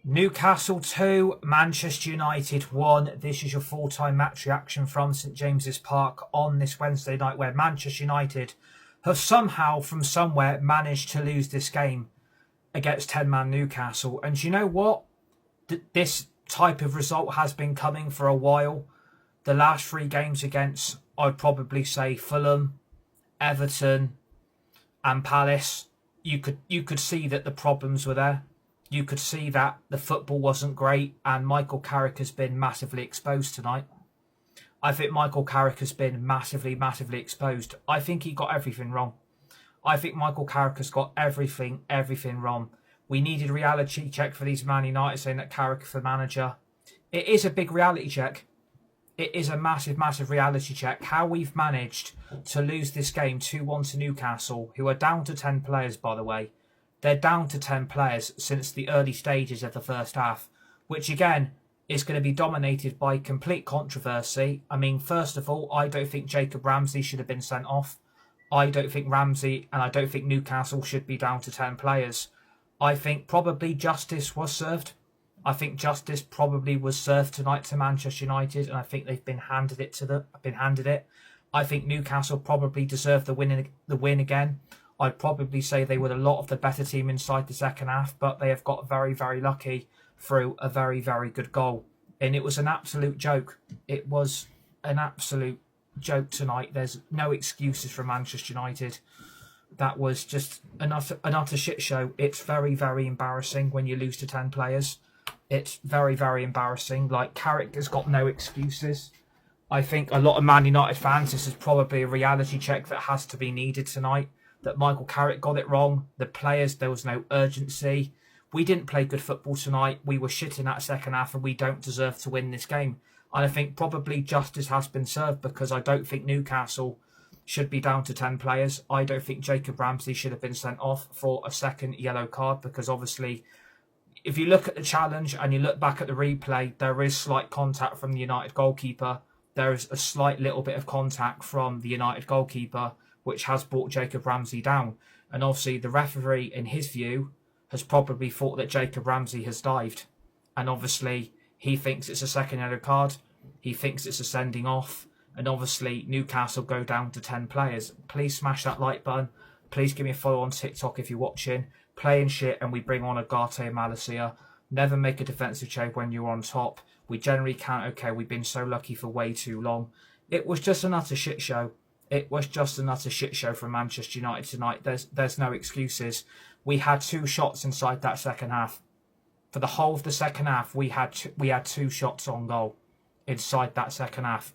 Newcastle 2, Manchester United 1. This is your full-time match reaction from St James's Park on this Wednesday night, where Manchester United have somehow, from somewhere, managed to lose this game against 10-man Newcastle. And you know what? This type of result has been coming for a while. The last three games against, I'd probably say, Fulham, Everton and Palace, you could see that the problems were there. You could see that the football wasn't great, and Michael Carrick has been massively exposed tonight. I think Michael Carrick has been massively exposed. I think he got everything wrong. I think Michael Carrick has got everything wrong. We needed a reality check for these Man United saying that Carrick is the manager. It is a big reality check. It is a massive reality check. How we've managed to lose this game 2-1 to Newcastle, who are down to 10 players, by the way. They're down to 10 players since the early stages of the first half, which again is going to be dominated by complete controversy. I mean, first of all, I don't think Jacob Ramsey should have been sent off. I don't think Ramsey and I don't think Newcastle should be down to 10 players. I think probably justice was served. I think justice probably was served tonight to Manchester United, and I think they've been handed it. I think Newcastle probably deserved the win again. I'd probably say they were a lot of the better team inside the second half, but they have got very lucky through a very good goal. And it was an absolute joke. It was an absolute joke tonight. There's no excuses for Manchester United. That was just an utter shit show. It's very embarrassing when you lose to 10 players. It's very embarrassing. Like, Carrick has got no excuses. I think a lot of Man United fans, this is probably a reality check that has to be needed tonight. That Michael Carrick got it wrong. The players, there was no urgency. We didn't play good football tonight. We were shit in that second half, and we don't deserve to win this game. And I think probably justice has been served, because I don't think Newcastle should be down to 10 players. I don't think Jacob Ramsey should have been sent off for a second yellow card, because obviously, if you look at the challenge and you look back at the replay, there is slight contact from the United goalkeeper. There is a slight little bit of contact from the United goalkeeper, which has brought Jacob Ramsey down. And obviously the referee, in his view, has probably thought that Jacob Ramsey has dived. And obviously he thinks it's a second yellow card. He thinks it's a sending off. And obviously Newcastle go down to 10 players. Please smash that like button. Please give me a follow on TikTok if you're watching. Playing shit, and we bring on Agate and Malacia. Never make a defensive change when you're on top. We generally can't. Okay, we've been so lucky for way too long. It was just an utter shit show. It was just an utter shit show from Manchester United tonight. There's no excuses. We had two shots inside that second half. For the whole of the second half, we had two shots on goal inside that second half.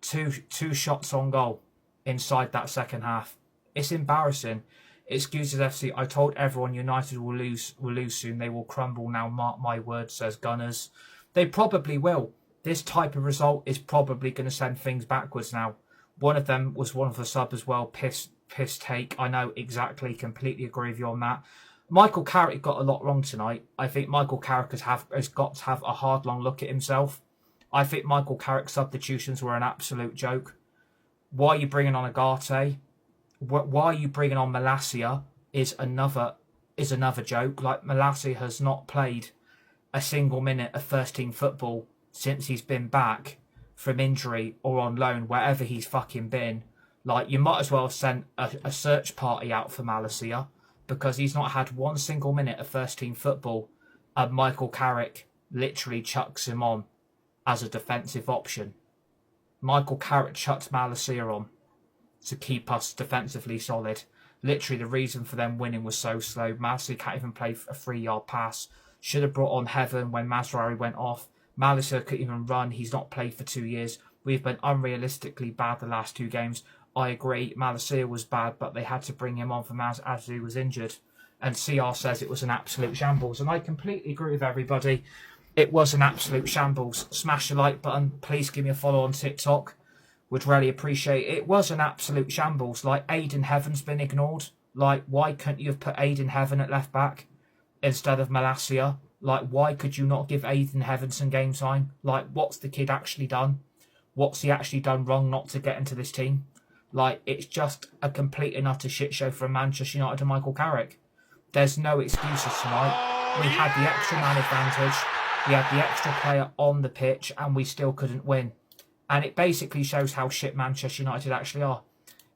Two shots on goal inside that second half. It's embarrassing. Excuses FC. I told everyone United will lose soon. They will crumble now. Mark my words, says Gunners. They probably will. This type of result is probably going to send things backwards now. One of them was one of the sub as well. Piss take. I know exactly. Completely agree with you on that. Michael Carrick got a lot wrong tonight. I think Michael Carrick has got to have a hard, long look at himself. I think Michael Carrick's substitutions were an absolute joke. Why are you bringing on Agate? Why are you bringing on Malacia is another joke. Like, Malacia has not played a single minute of first-team football since he's been back from injury or on loan, wherever he's fucking been. Like, you might as well have sent a search party out for Malacia, because he's not had one single minute of first-team football, and Michael Carrick literally chucks him on as a defensive option. Michael Carrick chucked Malacia on to keep us defensively solid. Literally, the reason for them winning was so slow. Malacia can't even play a 3-yard pass. Should have brought on Heaven when Mazraoui went off. Malacia couldn't even run. He's not played for 2 years. We've been unrealistically bad the last 2 games. I agree, Malacia was bad, but they had to bring him on for Maz as he was injured. And CR says it was an absolute shambles. And I completely agree with everybody. It was an absolute shambles. Smash the like button. Please give me a follow on TikTok. Would really appreciate it. It was an absolute shambles. Like, Aiden Heaven's been ignored. Like, why couldn't you have put Aiden Heaven at left back instead of Malacia? Like, why could you not give Aiden Heaven some game time? Like, what's the kid actually done? What's he actually done wrong not to get into this team? Like, it's just a complete and utter shit show from Manchester United and Michael Carrick. There's no excuses tonight. We had the extra man advantage. We had the extra player on the pitch and we still couldn't win. And it basically shows how shit Manchester United actually are.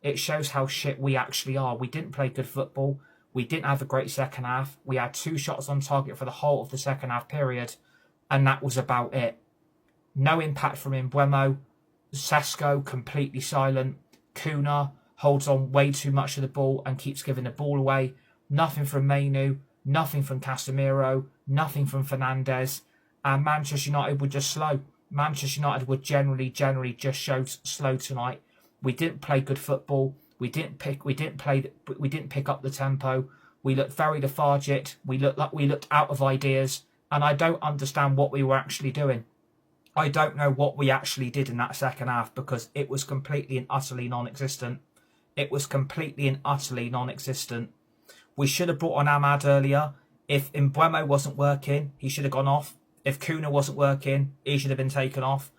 It shows how shit we actually are. We didn't play good football. We didn't have a great second half. We had 2 shots on target for the whole of the second half period. And that was about it. No impact from Mbeumo. Sesko completely silent. Kuna holds on way too much of the ball and keeps giving the ball away. Nothing from Mainu. Nothing from Casemiro. Nothing from Fernandes. And Manchester United were just slow. Manchester United were generally just showed slow tonight. We didn't play good football. We didn't pick up the tempo. We looked very lethargic. We looked out of ideas. And I don't understand what we were actually doing. I don't know what we actually did in that second half because it was completely and utterly non-existent. It was completely and utterly non-existent. We should have brought on Ahmad earlier. If Mbeumo wasn't working, he should have gone off. If Kuna wasn't working, he should have been taken off.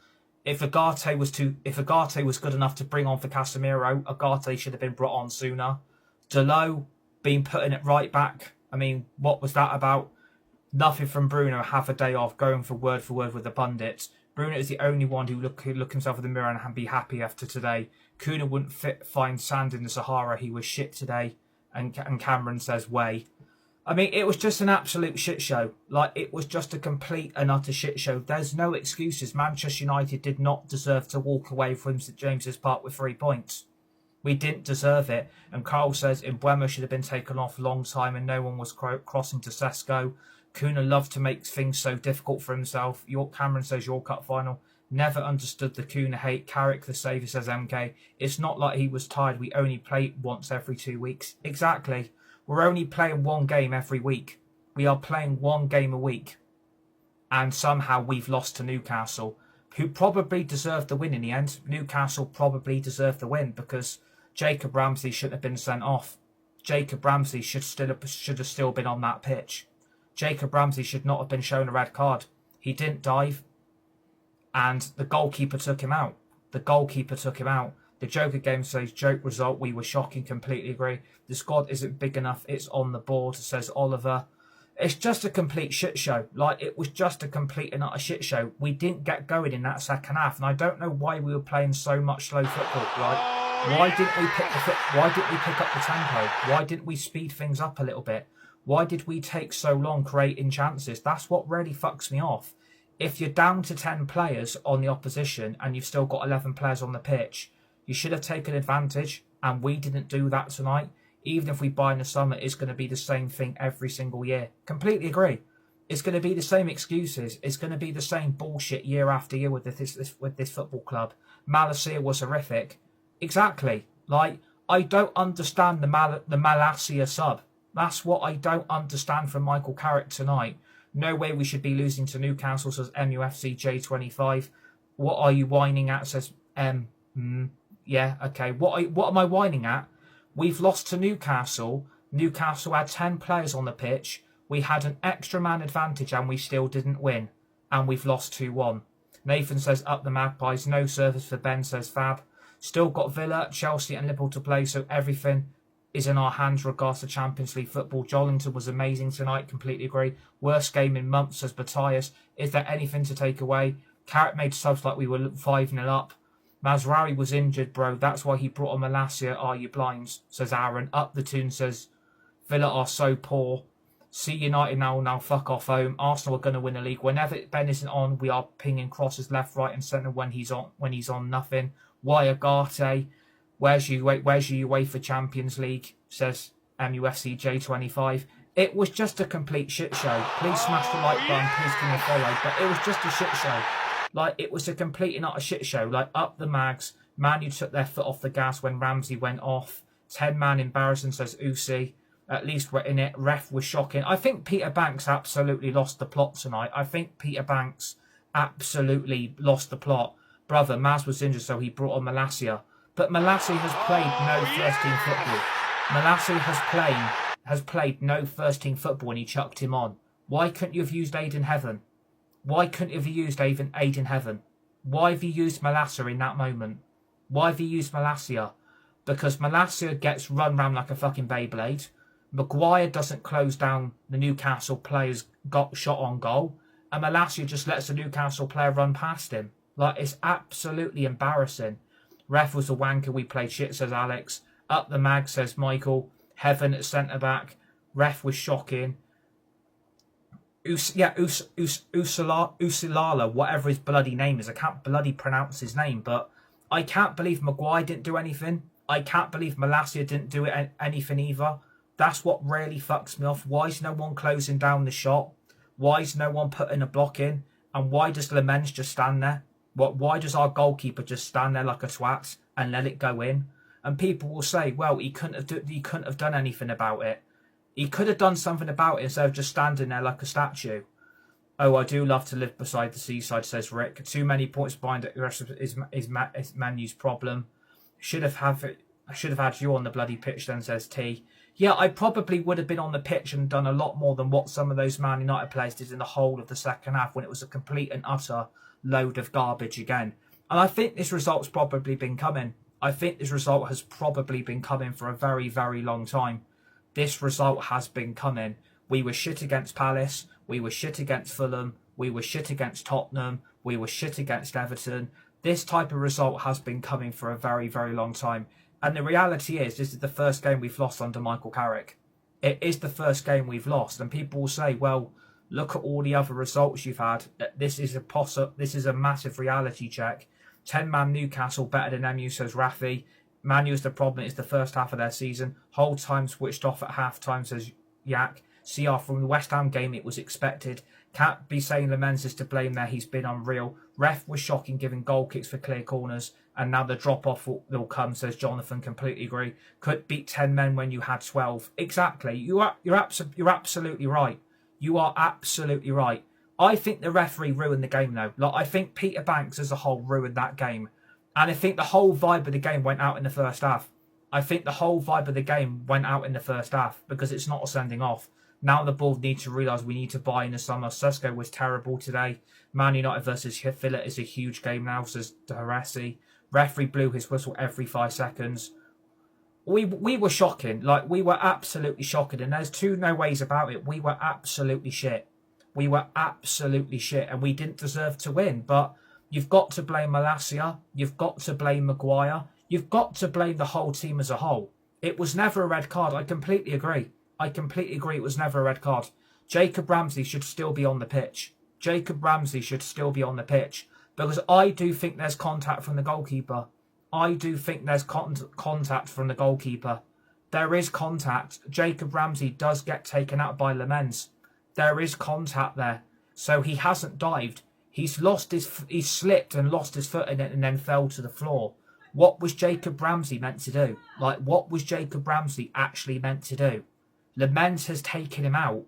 If Agate was good enough to bring on for Casemiro, Agate should have been brought on sooner. Delo being put in at right back. I mean, what was that about? Nothing from Bruno. Have a day off, going for word with the pundits. Bruno is the only one who look himself in the mirror and be happy after today. Kuna wouldn't find sand in the Sahara. He was shit today. And Cameron says, way. I mean, it was just an absolute shit show. Like, it was just a complete and utter shit show. There's no excuses. Manchester United did not deserve to walk away from St James's Park with 3 points. We didn't deserve it. And Carl says Mbeumo should have been taken off a long time and no one was crossing to Sesko. Kuna loved to make things so difficult for himself. Cameron says your cut final. Never understood the Kuna hate. Carrick the saviour, says MK. It's not like he was tired. We only play once every 2 weeks. Exactly. We're only playing 1 game every week. We are playing 1 game a week. And somehow we've lost to Newcastle, who probably deserved the win in the end. Newcastle probably deserved the win because Jacob Ramsey shouldn't have been sent off. Jacob Ramsey should have still been on that pitch. Jacob Ramsey should not have been shown a red card. He didn't dive. And the goalkeeper took him out. The Joker game says, joke result, we were shocking, completely agree. The squad isn't big enough, it's on the board, says Oliver. It's just a complete shit show. Like, it was just a complete and utter shit show. We didn't get going in that second half, and I don't know why we were playing so much slow football. Like, why didn't we pick up the tempo? Why didn't we speed things up a little bit? Why did we take so long creating chances? That's what really fucks me off. If you're down to 10 players on the opposition and you've still got 11 players on the pitch, you should have taken advantage, and we didn't do that tonight. Even if we buy in the summer, it's going to be the same thing every single year. Completely agree. It's going to be the same excuses. It's going to be the same bullshit year after year with this football club. Malacia was horrific. Exactly. Like, I don't understand the Malacia sub. That's what I don't understand from Michael Carrick tonight. No way we should be losing to Newcastle, says MUFC J25. What are you whining at, says yeah, okay. What am I whining at? We've lost to Newcastle. Newcastle had 10 players on the pitch. We had an extra man advantage and we still didn't win. And we've lost 2-1. Nathan says, up the Magpies. No service for Ben, says Fab. Still got Villa, Chelsea and Liverpool to play, so everything is in our hands regards to Champions League football. Jollington was amazing tonight, completely agree. Worst game in months, says Matthias. Is there anything to take away? Carrot made subs like we were 5-0 up. Mazraoui was injured, bro. That's why he brought on Malacia. Are you blind? Says Aaron. Up the tune, says Villa are so poor. See United now fuck off home. Arsenal are going to win the league. Whenever Ben isn't on, we are pinging crosses left, right and centre when he's on nothing. Why Agate? Where's your UEFA Champions League? Says MUFC J25. It was just a complete shit show. Please smash the like button. Please give me a follow. But it was just a shit show. Like, it was a complete and utter shit show. Like, up the Mags. Man, you took their foot off the gas when Ramsey went off. 10-man embarrassing, says Usi. At least we're in it. Ref was shocking. I think Peter Banks absolutely lost the plot tonight. I think Peter Banks absolutely lost the plot. Brother, Maz was injured, so he brought on Malacia. But Malacia has played no first-team football. Malacia has played no first-team football and he chucked him on. Why couldn't you have used Aiden Heaven? Why couldn't you have used Aiden Heaven? Why have you used Malacia in that moment? Why have you used Malacia? Because Malacia gets run round like a fucking Beyblade. Maguire doesn't close down the Newcastle player's shot on goal, and Malacia just lets the Newcastle player run past him. Like, it's absolutely embarrassing. Ref was a wanker, we played shit, says Alex. Up the mag, says Michael. Heaven at centre-back. Ref was shocking. Usilala, whatever his bloody name is. I can't bloody pronounce his name, but I can't believe Maguire didn't do anything. I can't believe Malacia didn't do anything either. That's what really fucks me off. Why is no one closing down the shot? Why is no one putting a block in? And why does Lemens just stand there? Why does our goalkeeper just stand there like a twat and let it go in? And people will say, well, he couldn't have done anything about it. He could have done something about it instead of just standing there like a statue. Oh, I do love to live beside the seaside, says Rick. Too many points behind it. The rest of it is Man U's problem. I should have had you on the bloody pitch then, says T. Yeah, I probably would have been on the pitch and done a lot more than what some of those Man United players did in the whole of the second half when it was a complete and utter load of garbage again. And I think this result's probably been coming. I think this result has probably been coming for a very, very long time. This result has been coming. We were shit against Palace. We were shit against Fulham. We were shit against Tottenham. We were shit against Everton. This type of result has been coming for a very, very long time. And the reality is, this is the first game we've lost under Michael Carrick. It is the first game we've lost. And people will say, well, look at all the other results you've had. This is a massive reality check. 10-man Newcastle better than MU, says Rafi. Man U is the problem. It's the first half of their season. Whole time switched off at half time, says Yak. CR from the West Ham game, it was expected. Can't be saying Lemens is to blame there. He's been unreal. Ref was shocking, giving goal kicks for clear corners. And now the drop-off will come, says Jonathan. Completely agree. Could beat 10 men when you had 12. Exactly. You're absolutely right. You are absolutely right. I think the referee ruined the game, though. Like, I think Peter Banks as a whole ruined that game. And I think the whole vibe of the game went out in the first half. I think the whole vibe of the game went out in the first half because it's not a sending off. Now the board need to realise we need to buy in the summer. Sesko was terrible today. Man United versus Villa is a huge game now, says Harassi. Referee blew his whistle every 5 seconds. We were shocking. Like, we were absolutely shocking. And there's no ways about it. We were absolutely shit. We were absolutely shit. And we didn't deserve to win. But you've got to blame Malacia. You've got to blame Maguire. You've got to blame the whole team as a whole. It was never a red card. I completely agree. It was never a red card. Jacob Ramsey should still be on the pitch. Because I do think there's contact from the goalkeeper. There is contact. Jacob Ramsey does get taken out by Lemens. There is contact there. So he hasn't dived. He slipped and lost his foot in it and then fell to the floor. What was Jacob Ramsey meant to do? Like, what was Jacob Ramsey actually meant to do? Lemens has taken him out.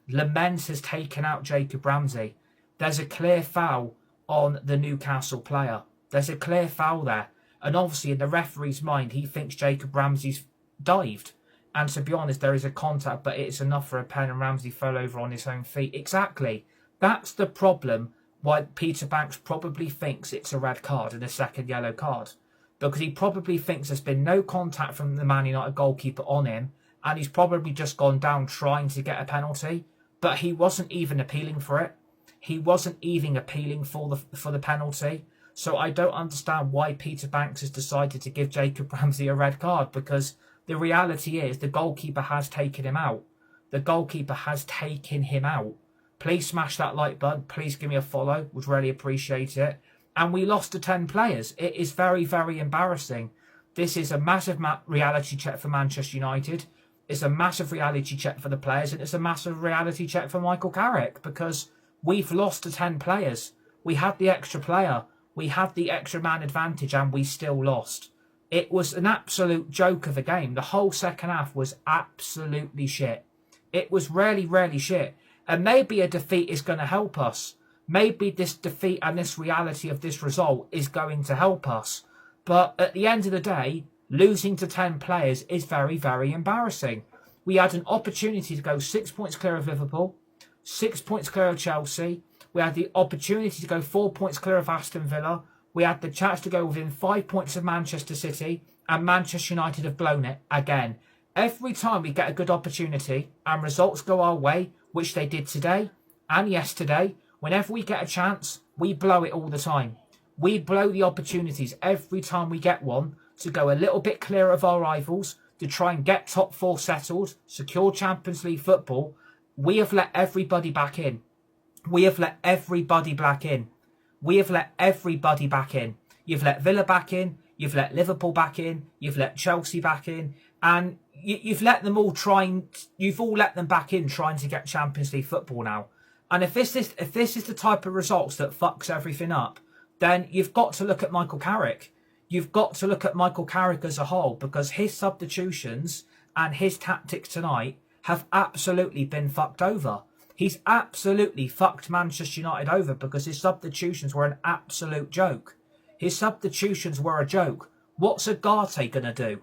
Lemens has taken out Jacob Ramsey. There's a clear foul on the Newcastle player. There's a clear foul there. And obviously, in the referee's mind, he thinks Jacob Ramsey's dived. And to be honest, there is a contact, but it's enough for a pen and Ramsey fell over on his own feet. Exactly. That's the problem why Peter Banks probably thinks it's a red card and a second yellow card. Because he probably thinks there's been no contact from the Man United goalkeeper on him. And he's probably just gone down trying to get a penalty. But he wasn't even appealing for it. He wasn't even appealing for the penalty. So I don't understand why Peter Banks has decided to give Jacob Ramsey a red card. Because the reality is the goalkeeper has taken him out. Please smash that like button. Please give me a follow. Would really appreciate it. And we lost to 10 players. It is very, very embarrassing. This is a massive reality check for Manchester United. It's a massive reality check for the players. And it's a massive reality check for Michael Carrick. Because we've lost to 10 players. We had the extra player. We had the extra man advantage and we still lost. It was an absolute joke of a game. The whole second half was absolutely shit. It was really, really shit. And maybe a defeat is going to help us. Maybe this defeat and this reality of this result is going to help us. But at the end of the day, losing to 10 players is very, very embarrassing. We had an opportunity to go 6 points clear of Liverpool, 6 points clear of Chelsea. We had the opportunity to go 4 points clear of Aston Villa. We had the chance to go within 5 points of Manchester City. And Manchester United have blown it again. Every time we get a good opportunity and results go our way, which they did today and yesterday, whenever we get a chance, we blow it all the time. We blow the opportunities every time we get one to go a little bit clear of our rivals, to try and get top 4 settled, secure Champions League football. We have let everybody back in. We have let everybody back in. We have let everybody back in. You've let Villa back in. You've let Liverpool back in. You've let Chelsea back in. And you've let them all you've all let them back in trying to get Champions League football now. And if this is the type of results that fucks everything up, then you've got to look at Michael Carrick. You've got to look at Michael Carrick as a whole, because his substitutions and his tactics tonight have absolutely been fucked over. He's absolutely fucked Manchester United over because his substitutions were an absolute joke. His substitutions were a joke. What's Agate going to do?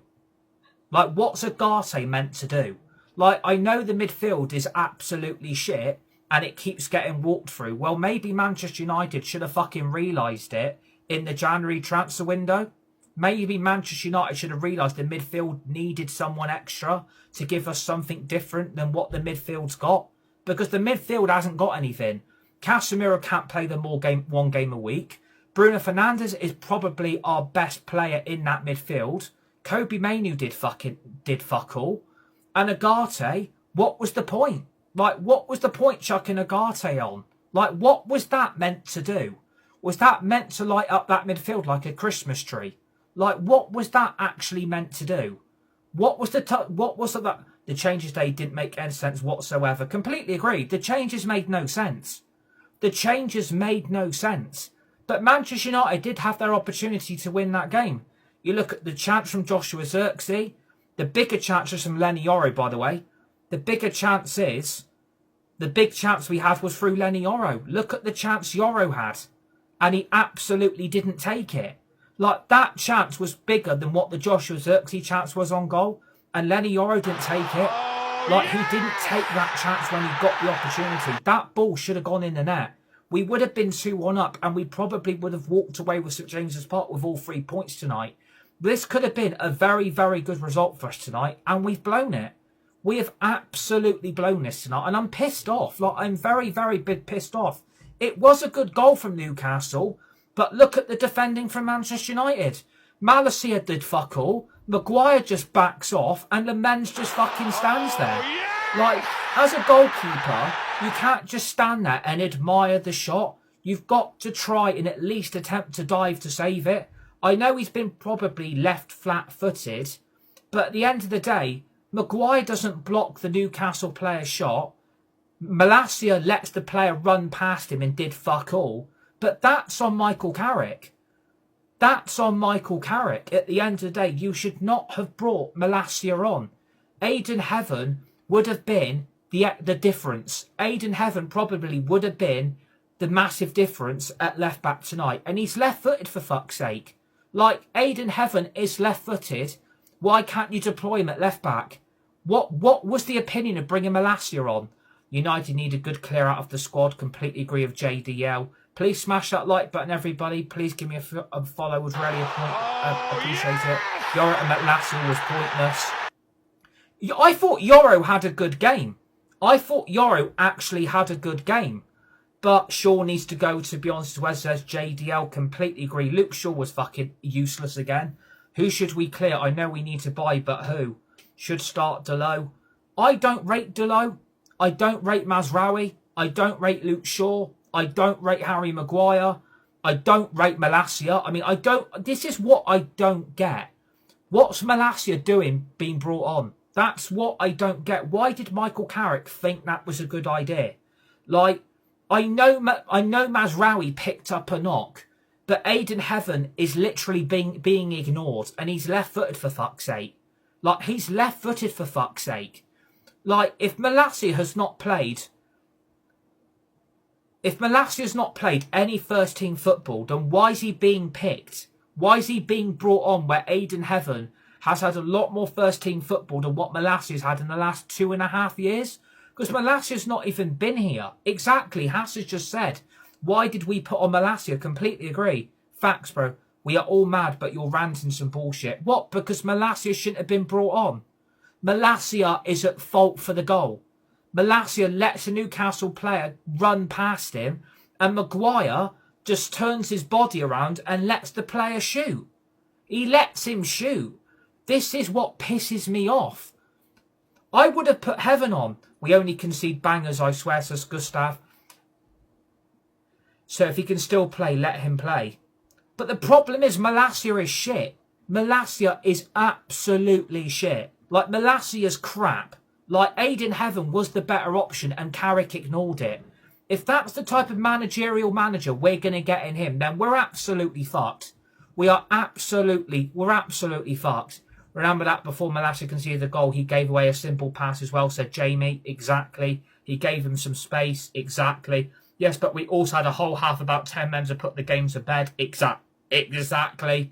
Like, what's Agate meant to do? Like, I know the midfield is absolutely shit and it keeps getting walked through. Well, maybe Manchester United should have fucking realised it in the January transfer window. Maybe Manchester United should have realised the midfield needed someone extra to give us something different than what the midfield's got. Because the midfield hasn't got anything. Casemiro can't play one game a week. Bruno Fernandes is probably our best player in that midfield. Kobe Mainoo did fuck all. And Agate, what was the point? Like, what was the point chucking Agate on? Like, what was that meant to do? Was that meant to light up that midfield like a Christmas tree? Like, what was that actually meant to do? The changes they didn't make any sense whatsoever. Completely agreed. The changes made no sense. The changes made no sense. But Manchester United did have their opportunity to win that game. You look at the chance from Joshua Zirkzee. The bigger chance is from Lenny Yoro, by the way. The big chance we had was through Lenny Yoro. Look at the chance Yoro had. And he absolutely didn't take it. Like, that chance was bigger than what the Joshua Zirkzee chance was on goal. And Lenny Yoro didn't take it. Like, he didn't take that chance when he got the opportunity. That ball should have gone in the net. We would have been 2-1 up and we probably would have walked away with St James's Park with all 3 points tonight. This could have been a very, very good result for us tonight, and we've blown it. We have absolutely blown this tonight, and I'm pissed off. Like, I'm very, very big pissed off. It was a good goal from Newcastle, but look at the defending from Manchester United. Malacia did fuck all. Maguire just backs off and Lemens just fucking stands there. Like, as a goalkeeper, you can't just stand there and admire the shot. You've got to try and at least attempt to dive to save it. I know he's been probably left flat-footed, but at the end of the day, Maguire doesn't block the Newcastle player's shot. Malacia lets the player run past him and did fuck all. But that's on Michael Carrick. That's on Michael Carrick. At the end of the day, you should not have brought Malacia on. Aidan Heaven would have been the difference. Aidan Heaven probably would have been the massive difference at left back tonight. And he's left-footed, for fuck's sake. Like, Aidan Heaven is left-footed. Why can't you deploy him at left back? What was the opinion of bringing Malacia on? United need a good clear out of the squad. Completely agree with JDL. Please smash that like button, everybody. Please give me a follow. Would really appreciate it. Yoro and Malacia was pointless. I thought Yoro had a good game. I thought Yoro actually had a good game. But Shaw needs to go, to be honest, as says JDL. Completely agree. Luke Shaw was fucking useless again. Who should we clear? I know we need to buy, but who? Should start Delo. I don't rate Delo. I don't rate Mazraoui. I don't rate Luke Shaw. I don't rate Harry Maguire. I don't rate Malacia. I mean, this is what I don't get. What's Malacia doing being brought on? That's what I don't get. Why did Michael Carrick think that was a good idea? Like, I know Mazraoui picked up a knock, but Aidan Heaven is literally being ignored, and he's left-footed, for fuck's sake. Like, he's left-footed, for fuck's sake. Like, if Malacia has not played any first-team football, then why is he being picked? Why is he being brought on where Aidan Heaven has had a lot more first-team football than what Malacia's had in the last 2.5 years? Because Malacia's not even been here. Exactly, Hass has just said. Why did we put on Malacia? Completely agree. Facts, bro. We are all mad, but you're ranting some bullshit. What? Because Malacia shouldn't have been brought on. Malacia is at fault for the goal. Malacia lets a Newcastle player run past him, and Maguire just turns his body around and lets the player shoot. He lets him shoot. This is what pisses me off. I would have put heaven on. We only concede bangers, I swear, says Gustav. So if he can still play, let him play. But the problem is Malacia is shit. Malacia is absolutely shit. Like, Malacia's crap. Like, Aiden Heaven was the better option and Carrick ignored it. If that's the type of managerial manager we're going to get in him, then we're absolutely fucked. We're absolutely fucked. Remember that before Malacia conceded the goal, he gave away a simple pass as well, said Jamie. Exactly. He gave him some space. Exactly. Yes, but we also had a whole half, about 10 men to put the game to bed. Exactly.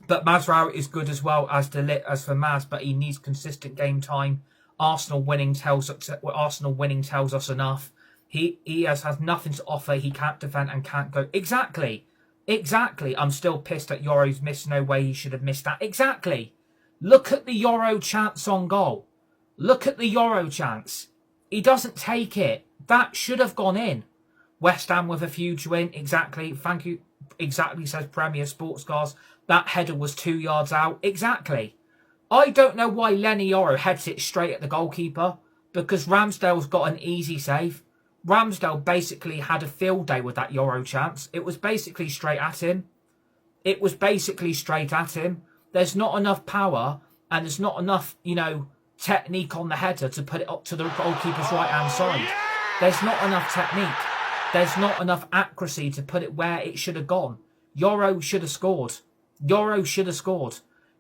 But Mazraoui is good as well as for Maz, but he needs consistent game time. Arsenal winning tells us enough. He has nothing to offer. He can't defend and can't go. Exactly. I'm still pissed at Yoro's miss. No way he should have missed that. Exactly. Look at the Yoro chance on goal. Look at the Yoro chance. He doesn't take it. That should have gone in. West Ham with a huge win. Exactly. Thank you. Exactly, says Premier Sports Cars. That header was 2 yards out. Exactly. I don't know why Lenny Yoro heads it straight at the goalkeeper, because Ramsdale's got an easy save. Ramsdale basically had a field day with that Yoro chance. It was basically straight at him. There's not enough power and there's not enough, technique on the header to put it up to the goalkeeper's right-hand side. There's not enough technique. There's not enough accuracy to put it where it should have gone. Yoro should have scored.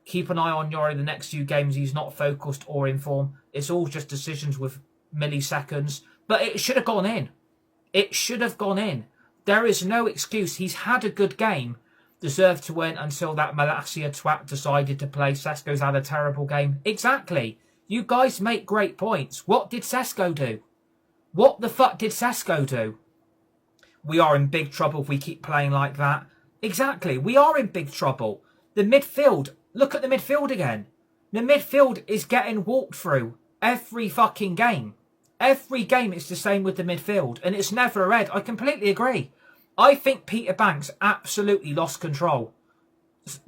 Keep an eye on Yoro the next few games. He's not focused or in form. It's all just decisions with milliseconds. But it should have gone in. There is no excuse. He's had a good game. Deserved to win until that Malacia twat decided to play. Sesko's had a terrible game. Exactly. You guys make great points. What did Sesko do? What the fuck did Sesko do? We are in big trouble if we keep playing like that. Exactly. We are in big trouble. The midfield. Look at the midfield again. The midfield is getting walked through every fucking game. Every game it's the same with the midfield. And it's never a red. I completely agree. I think Peter Banks absolutely lost control.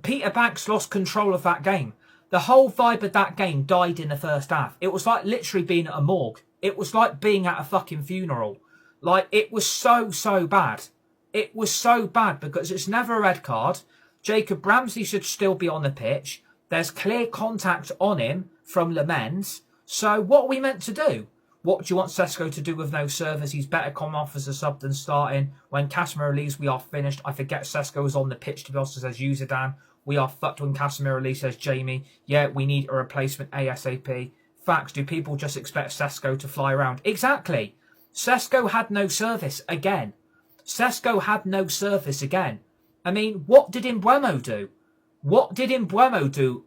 Peter Banks lost control of that game. The whole vibe of that game died in the first half. It was like literally being at a morgue. It was like being at a fucking funeral. Like, it was so bad. It was so bad because it's never a red card. Jacob Ramsey should still be on the pitch. There's clear contact on him from Lamens. So what are we meant to do? What do you want Sesko to do with no service? He's better come off as a sub than starting. When Casemiro leaves, we are finished. I forget Sesko is on the pitch, to be honest, says Uzadan. We are fucked when Casemiro leaves, says Jamie. Yeah, we need a replacement ASAP. Facts, do people just expect Sesko to fly around? Exactly. Sesko had no service again. I mean, what did Mbeumo do? What did Mbeumo do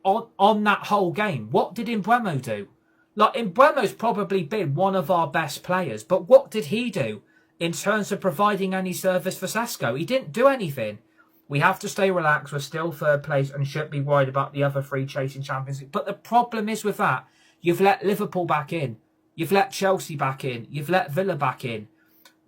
on that whole game? What did Mbeumo do? Like, Mbeumo's probably been one of our best players, but what did he do in terms of providing any service for Sesko? He didn't do anything. We have to stay relaxed. We're still third place and shouldn't be worried about the other three chasing Champions League. But the problem is with that, you've let Liverpool back in. You've let Chelsea back in. You've let Villa back in.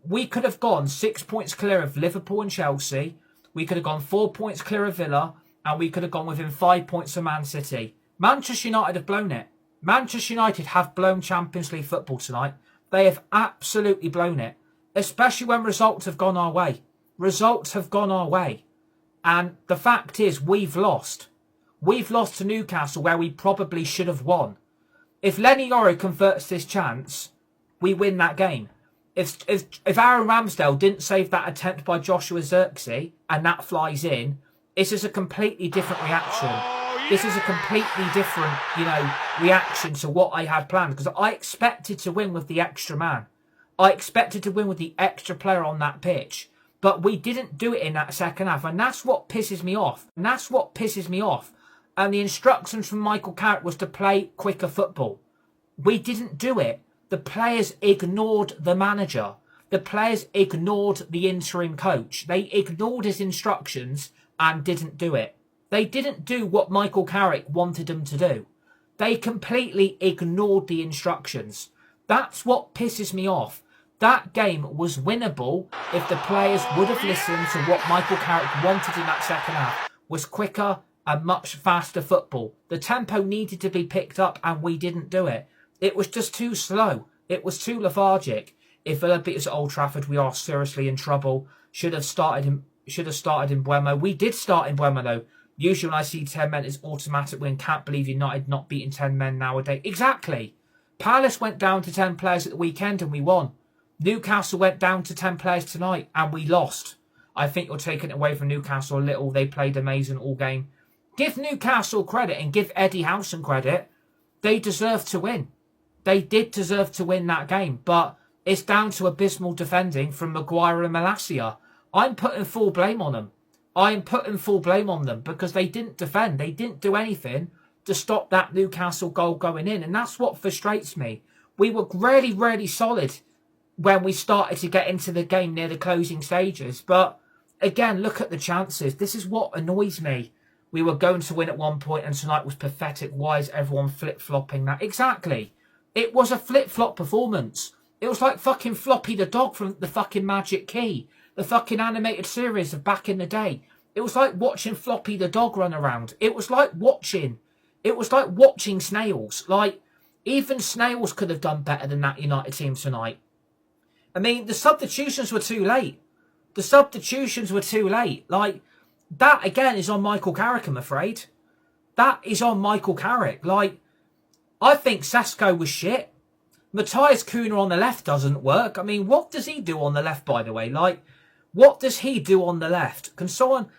We could have gone 6 points clear of Liverpool and Chelsea. We could have gone 4 points clear of Villa. And we could have gone within 5 points of Man City. Manchester United have blown it. Manchester United have blown Champions League football tonight. They have absolutely blown it. Especially when results have gone our way. And the fact is, we've lost. We've lost to Newcastle where we probably should have won. If Lenny Yoro converts this chance, we win that game. If Aaron Ramsdale didn't save that attempt by Joshua Zirkzee and that flies in, this is a completely different reaction. This is a completely different, reaction to what I had planned. Because I expected to win with the extra man. I expected to win with the extra player on that pitch. But we didn't do it in that second half. And that's what pisses me off. And the instructions from Michael Carrick was to play quicker football. We didn't do it. The players ignored the manager. The players ignored the interim coach. They ignored his instructions and didn't do it. They didn't do what Michael Carrick wanted them to do. They completely ignored the instructions. That's what pisses me off. That game was winnable if the players would have listened to what Michael Carrick wanted in that second half, was quicker and much faster football. The tempo needed to be picked up and we didn't do it. It was just too slow. It was too lethargic. If Villa beat us at Old Trafford, we are seriously in trouble. Should have started in Buemo. We did start in Buemo though. Usually when I see 10 men, it's automatic win. Can't believe United not beating 10 men nowadays. Exactly. Palace went down to 10 players at the weekend and we won. Newcastle went down to 10 players tonight and we lost. I think you're taking it away from Newcastle a little. They played amazing all game. Give Newcastle credit and give Eddie Howe some credit. They deserve to win. They did deserve to win that game. But it's down to abysmal defending from Maguire and Malacia. I'm putting full blame on them. I'm putting full blame on them because they didn't defend. They didn't do anything to stop that Newcastle goal going in. And that's what frustrates me. We were really, really solid when we started to get into the game near the closing stages. But again, look at the chances. This is what annoys me. We were going to win at one point and tonight was pathetic. Why is everyone flip-flopping that? Exactly. It was a flip-flop performance. It was like fucking Floppy the dog from the fucking Magic Key. The fucking animated series of back in the day. It was like watching Floppy the dog run around. It was like watching snails. Like, even snails could have done better than that United team tonight. I mean, the substitutions were too late. The substitutions were too late. Like, that again is on Michael Carrick, I'm afraid. That is on Michael Carrick. Like, I think Sesko was shit. Matthias Cunha on the left doesn't work. I mean, what does he do on the left, by the way? Like, what does he do on the left? Can someone,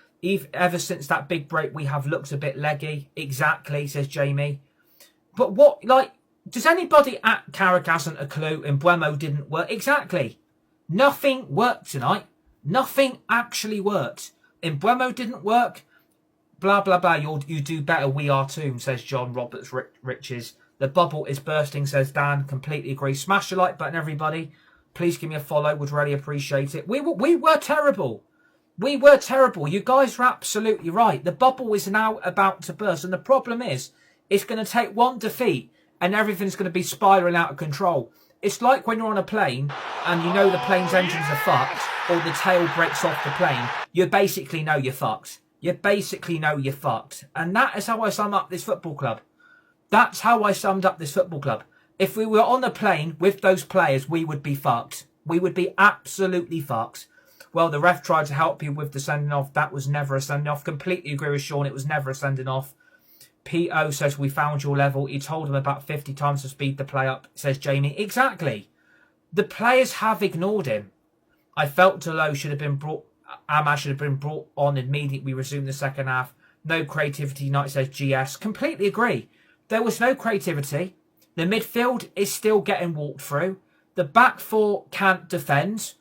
ever since that big break, we have looked a bit leggy. Exactly, says Jamie. But what, like, does anybody at Carrick hasn't a clue and Buemo didn't work? Exactly. Nothing worked tonight. Nothing actually worked. And Buemo didn't work. Blah, blah, blah. You do better. We are too, says John Roberts Riches. The bubble is bursting, says Dan. Completely agree. Smash the like button, everybody. Please give me a follow. Would really appreciate it. We were terrible. We were terrible. You guys are absolutely right. The bubble is now about to burst. And the problem is, it's going to take one defeat and everything's going to be spiraling out of control. It's like when you're on a plane and you know the plane's engines are fucked or the tail breaks off the plane. You basically know you're fucked. You basically know you're fucked. And that is how I sum up this football club. That's how I summed up this football club. If we were on the plane with those players, we would be fucked. We would be absolutely fucked. Well, the ref tried to help you with the sending off. That was never a sending off. Completely agree with Sean. It was never a sending off. P.O. says, we found your level. He told him about 50 times to speed the play up, says Jamie. Exactly. The players have ignored him. I felt Delo should have been brought... Ahmad should have been brought on immediately. We resumed the second half. No creativity, United, says GS. Completely agree. There was no creativity. The midfield is still getting walked through. The back four can't defend.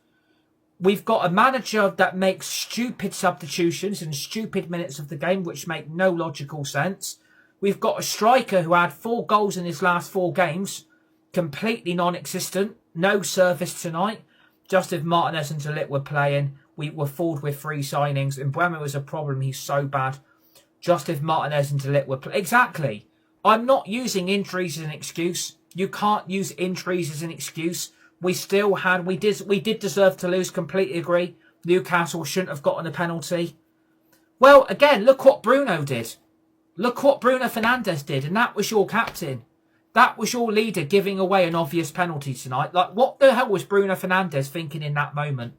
We've got a manager that makes stupid substitutions and stupid minutes of the game, which make no logical sense. We've got a striker who had 4 goals in his last 4 games. Completely non-existent. No service tonight. Just if Martinez and De Ligt were playing, we were forward with 3 signings. And Buemo was a problem. He's so bad. Just if Martinez and De Ligt were playing. Exactly. I'm not using injuries as an excuse. You can't use injuries as an excuse. We did deserve to lose. Completely agree. Newcastle shouldn't have gotten a penalty. Well, again, look what Bruno did. Look what Bruno Fernandes did, and that was your captain. That was your leader giving away an obvious penalty tonight. Like, what the hell was Bruno Fernandes thinking in that moment?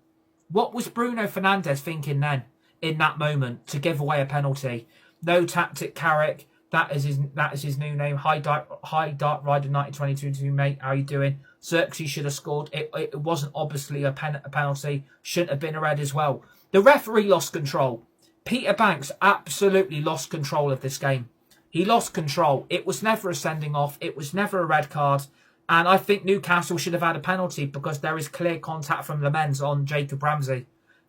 What was Bruno Fernandes thinking then, in that moment, to give away a penalty? No tactic, Carrick. That is his new name. Hi, Dark Rider 1922, mate. How you doing? Xerxes should have scored. It wasn't obviously a penalty. Shouldn't have been a red as well. The referee lost control. Peter Banks absolutely lost control of this game. He lost control. It was never a sending off. It was never a red card. And I think Newcastle should have had a penalty because there is clear contact from Lamens on Jacob Ramsey.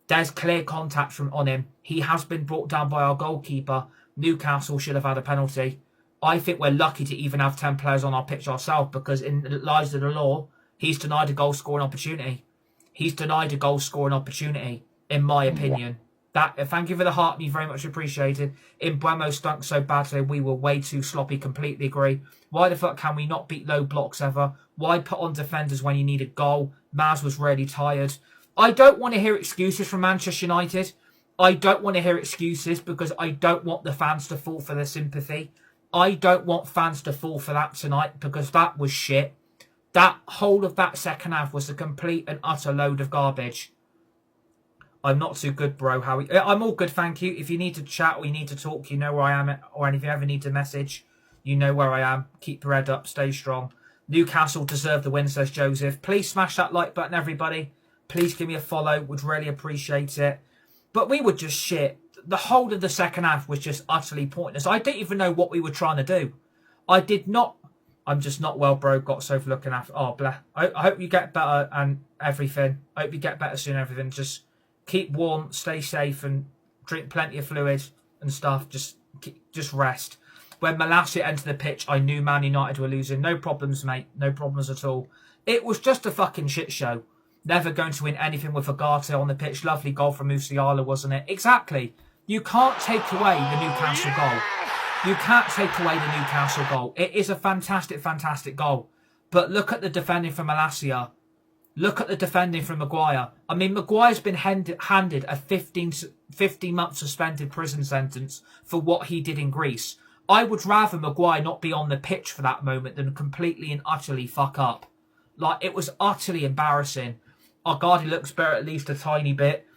There's clear contact on him. He has been brought down by our goalkeeper. Newcastle should have had a penalty. I think we're lucky to even have 10 players on our pitch ourselves because in the lies of the law, he's denied a goal scoring opportunity. He's denied a goal scoring opportunity, in my opinion. Thank you for the heart, me very much appreciated. Mbeumo stunk so badly, we were way too sloppy, completely agree. Why the fuck can we not beat low blocks ever? Why put on defenders when you need a goal? Maz was really tired. I don't want to hear excuses from Manchester United. I don't want to hear excuses because I don't want the fans to fall for their sympathy. I don't want fans to fall for that tonight because that was shit. That whole of that second half was a complete and utter load of garbage. I'm not too good, bro. I'm all good, thank you. If you need to chat or you need to talk, you know where I am. Or if you ever need to message, you know where I am. Keep your head up, stay strong. Newcastle deserve the win, says Joseph. Please smash that like button, everybody. Please give me a follow. Would really appreciate it. But we were just shit. The whole of the second half was just utterly pointless. I didn't even know what we were trying to do. I'm just not well, bro. Got so for looking after. Oh, blah. I hope you get better and everything. I hope you get better soon, everything. Just keep warm, stay safe, and drink plenty of fluid and stuff. Just rest. When Malacia entered the pitch, I knew Man United were losing. No problems, mate. No problems at all. It was just a fucking shit show. Never going to win anything with Agate on the pitch. Lovely goal from Musiala, wasn't it? Exactly. You can't take away the Newcastle goal. You can't take away the Newcastle goal. It is a fantastic, fantastic goal. But look at the defending from Malacia. Look at the defending from Maguire. I mean, Maguire's been handed a 15-month suspended prison sentence for what he did in Greece. I would rather Maguire not be on the pitch for that moment than completely and utterly fuck up. Like, it was utterly embarrassing. Agate looks better at least a tiny bit.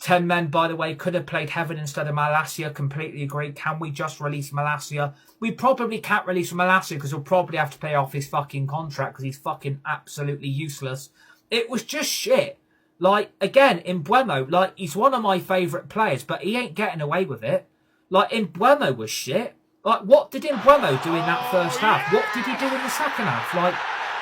10 men, by the way, could have played Heaven instead of Malacia. Completely agree. Can we just release Malacia? We probably can't release Malacia because we'll probably have to pay off his fucking contract because he's fucking absolutely useless. It was just shit. Like, again, Mbeumo, like, he's one of my favourite players, but he ain't getting away with it. Like, Mbeumo was shit. Like, what did Mbeumo do in that first half? What did he do in the second half? Like,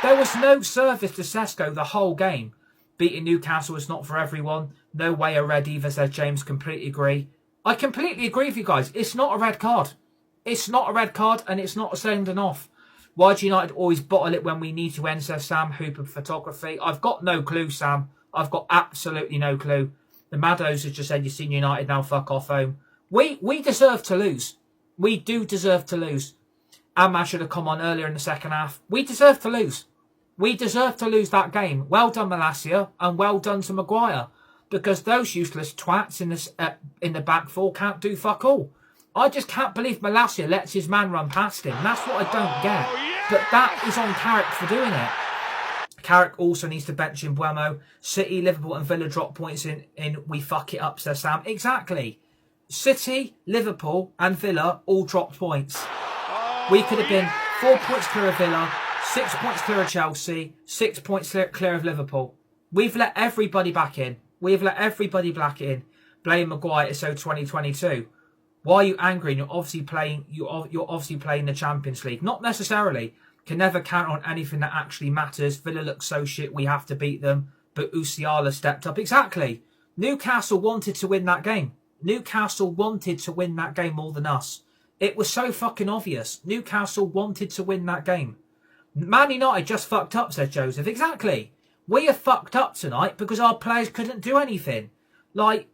there was no service to Sesko the whole game. Beating Newcastle is not for everyone. No way a red either, says James. Completely agree. I completely agree with you guys. It's not a red card. It's not a red card and it's not a sending off. Why do United always bottle it when we need to end, says Sam. Hooper Photography. I've got no clue, Sam. I've got absolutely no clue. The Maddos has just said, you've seen United now, fuck off home. We deserve to lose. We do deserve to lose. Ahmad should have come on earlier in the second half. We deserve to lose. We deserve to lose that game. Well done, Malacia, and well done to Maguire. Because those useless twats in the back four can't do fuck all. I just can't believe Malacia lets his man run past him. That's what I don't get. But that is on Carrick for doing it. Carrick also needs to bench Mbeumo. City, Liverpool and Villa drop points in we fuck it up, says Sam. Exactly. City, Liverpool and Villa all dropped points. We could have been 4 points clear of Villa, 6 points clear of Chelsea, 6 points clear of Liverpool. We've let everybody back in. We've let everybody back in. Blame Maguire is so 2022. Why are you angry? You're obviously playing the Champions League. Not necessarily. Can never count on anything that actually matters. Villa looks so shit, we have to beat them. But Musiala stepped up. Exactly. Newcastle wanted to win that game. Newcastle wanted to win that game more than us. It was so fucking obvious. Newcastle wanted to win that game. Man United just fucked up, says Joseph. Exactly. We are fucked up tonight because our players couldn't do anything. Like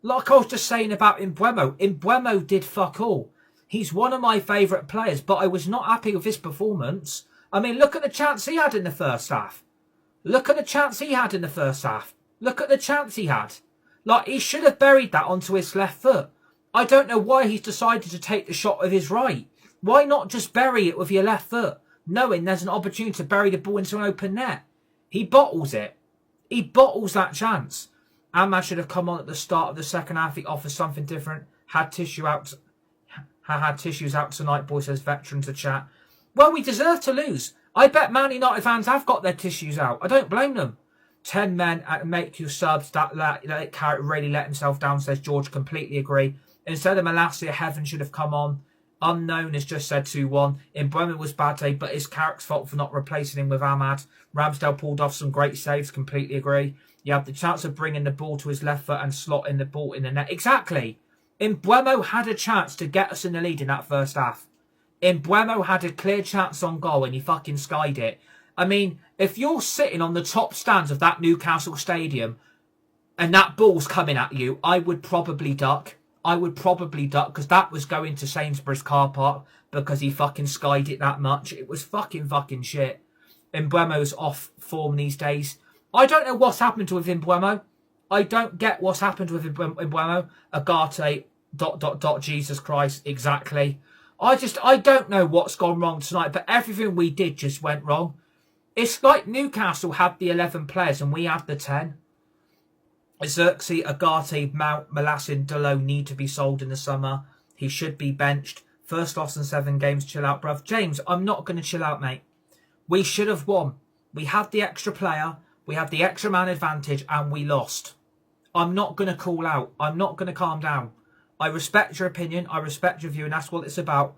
I was just saying about Mbeumo. Mbeumo did fuck all. He's one of my favourite players, but I was not happy with his performance. I mean, look at the chance he had in the first half. Look at the chance he had in the first half. Look at the chance he had. Like, he should have buried that onto his left foot. I don't know why he's decided to take the shot with his right. Why not just bury it with your left foot, knowing there's an opportunity to bury the ball into an open net? He bottles it. He bottles that chance. Ahmad should have come on at the start of the second half. He offers something different. Had tissues out tonight, boy, says Veteran to chat. Well, we deserve to lose. I bet Man United fans have got their tissues out. I don't blame them. 10 men make you subs. That Carrick really let himself down, says George. Completely agree. Instead of Malacia, Heaven should have come on. Unknown has just said 2-1. Mbeumo was bad day, but it's Carrick's fault for not replacing him with Ahmad. Ramsdale pulled off some great saves. Completely agree. You have the chance of bringing the ball to his left foot and slotting the ball in the net. Exactly. Mbeumo had a chance to get us in the lead in that first half. Mbeumo had a clear chance on goal and he fucking skied it. I mean, if you're sitting on the top stands of that Newcastle stadium, and that ball's coming at you, I would probably duck. I would probably duck because that was going to Sainsbury's car park because he fucking skied it that much. It was fucking shit. Mbeumo's off form these days. I don't know what's happened with Mbeumo. I don't get what's happened with Mbeumo. Agate, ... Jesus Christ, exactly. I don't know what's gone wrong tonight, but everything we did just went wrong. It's like Newcastle had the 11 players and we had the 10. Xerxes, Agate, Mount, Malasin, Delo need to be sold in the summer. He should be benched. First loss in 7 games. Chill out, bruv. James, I'm not going to chill out, mate. We should have won. We had the extra player. We had the extra man advantage and we lost. I'm not going to call out. I'm not going to calm down. I respect your opinion. I respect your view and that's what it's about.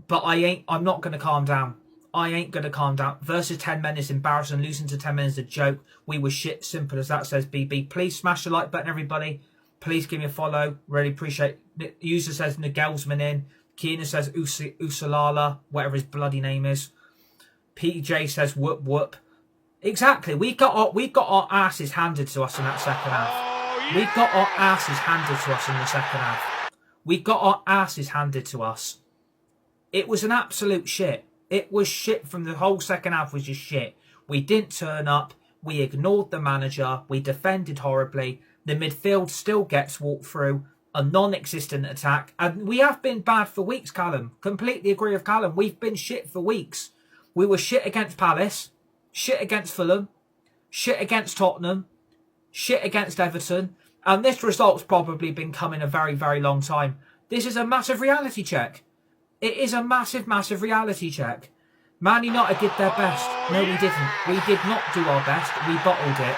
But I'm not going to calm down. I ain't going to calm down. Versus 10 men is embarrassing. Losing to 10 men is a joke. We were shit. Simple as that, says BB. Please smash the like button, everybody. Please give me a follow. Really appreciate it. User says Nagelsmann in. Keenan says Usalala, whatever his bloody name is. PJ says whoop whoop. Exactly. We got our asses handed to us in that second half. We got our asses handed to us in the second half. We got our asses handed to us. It was an absolute shit. It was shit from the whole second half was just shit. We didn't turn up. We ignored the manager. We defended horribly. The midfield still gets walked through. A non-existent attack. And we have been bad for weeks, Callum. Completely agree with Callum. We've been shit for weeks. We were shit against Palace. Shit against Fulham. Shit against Tottenham. Shit against Everton. And this result's probably been coming a very, very long time. This is a massive reality check. It is a massive, massive reality check. Man United did their best. No, we didn't. We did not do our best. We bottled it.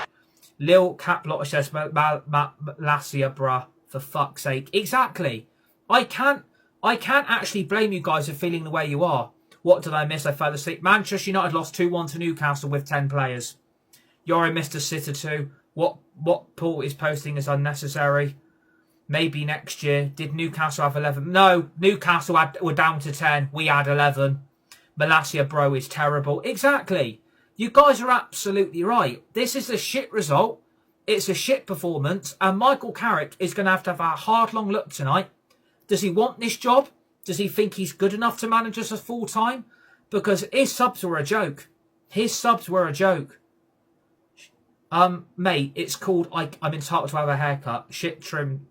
Lil Caplotter says, Malacia, bruh. For fuck's sake. Exactly. I can't actually blame you guys for feeling the way you are. What did I miss? I fell asleep. Manchester United lost 2-1 to Newcastle with 10 players. Yori missed a sitter too. What Paul is posting is unnecessary. Maybe next year. Did Newcastle have 11? No, Newcastle were down to 10. We had 11. Malacia, bro, is terrible. Exactly. You guys are absolutely right. This is a shit result. It's a shit performance. And Michael Carrick is going to have a hard, long look tonight. Does he want this job? Does he think he's good enough to manage us full time? Because his subs were a joke. His subs were a joke. Mate, it's called I'm entitled to have a haircut. Shit trim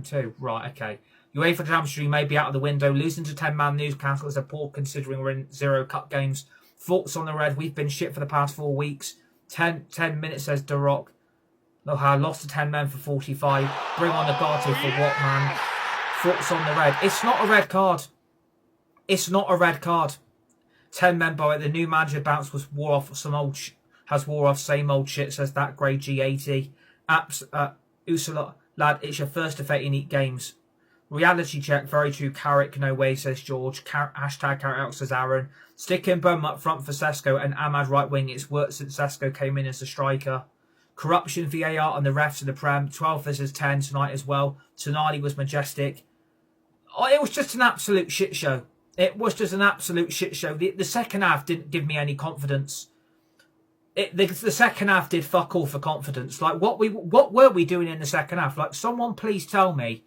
too. Right, okay. UEFA Champions League may be out of the window. Losing to 10-man Newcastle is a poor considering we're in 0 cup games. Thoughts on the Red? We've been shit for the past 4 weeks. 10 minutes, says The Rock. Look, I lost to 10 men for 45. Bring on the Gato for what, man? Thoughts on the Red? It's not a red card. It's not a red card. 10 men by the new manager bounce wore off some old wore off same old shit, says that grade G80. Usala, lad, it's your first of 8 unique games. Reality check, very true. Carrick, no way, says George. Hashtag Carrick out, says Aaron. Sticking Bum up front for Sesko and Ahmad right wing. It's worked since Sesko came in as a striker. Corruption, VAR and the refs in the Prem. 12 versus 10 tonight as well. Tonali was majestic. Oh, it was just an absolute shit show. It was just an absolute shit show. The second half didn't give me any confidence. The second half did fuck all for confidence. Like, what were we doing in the second half? Like, someone please tell me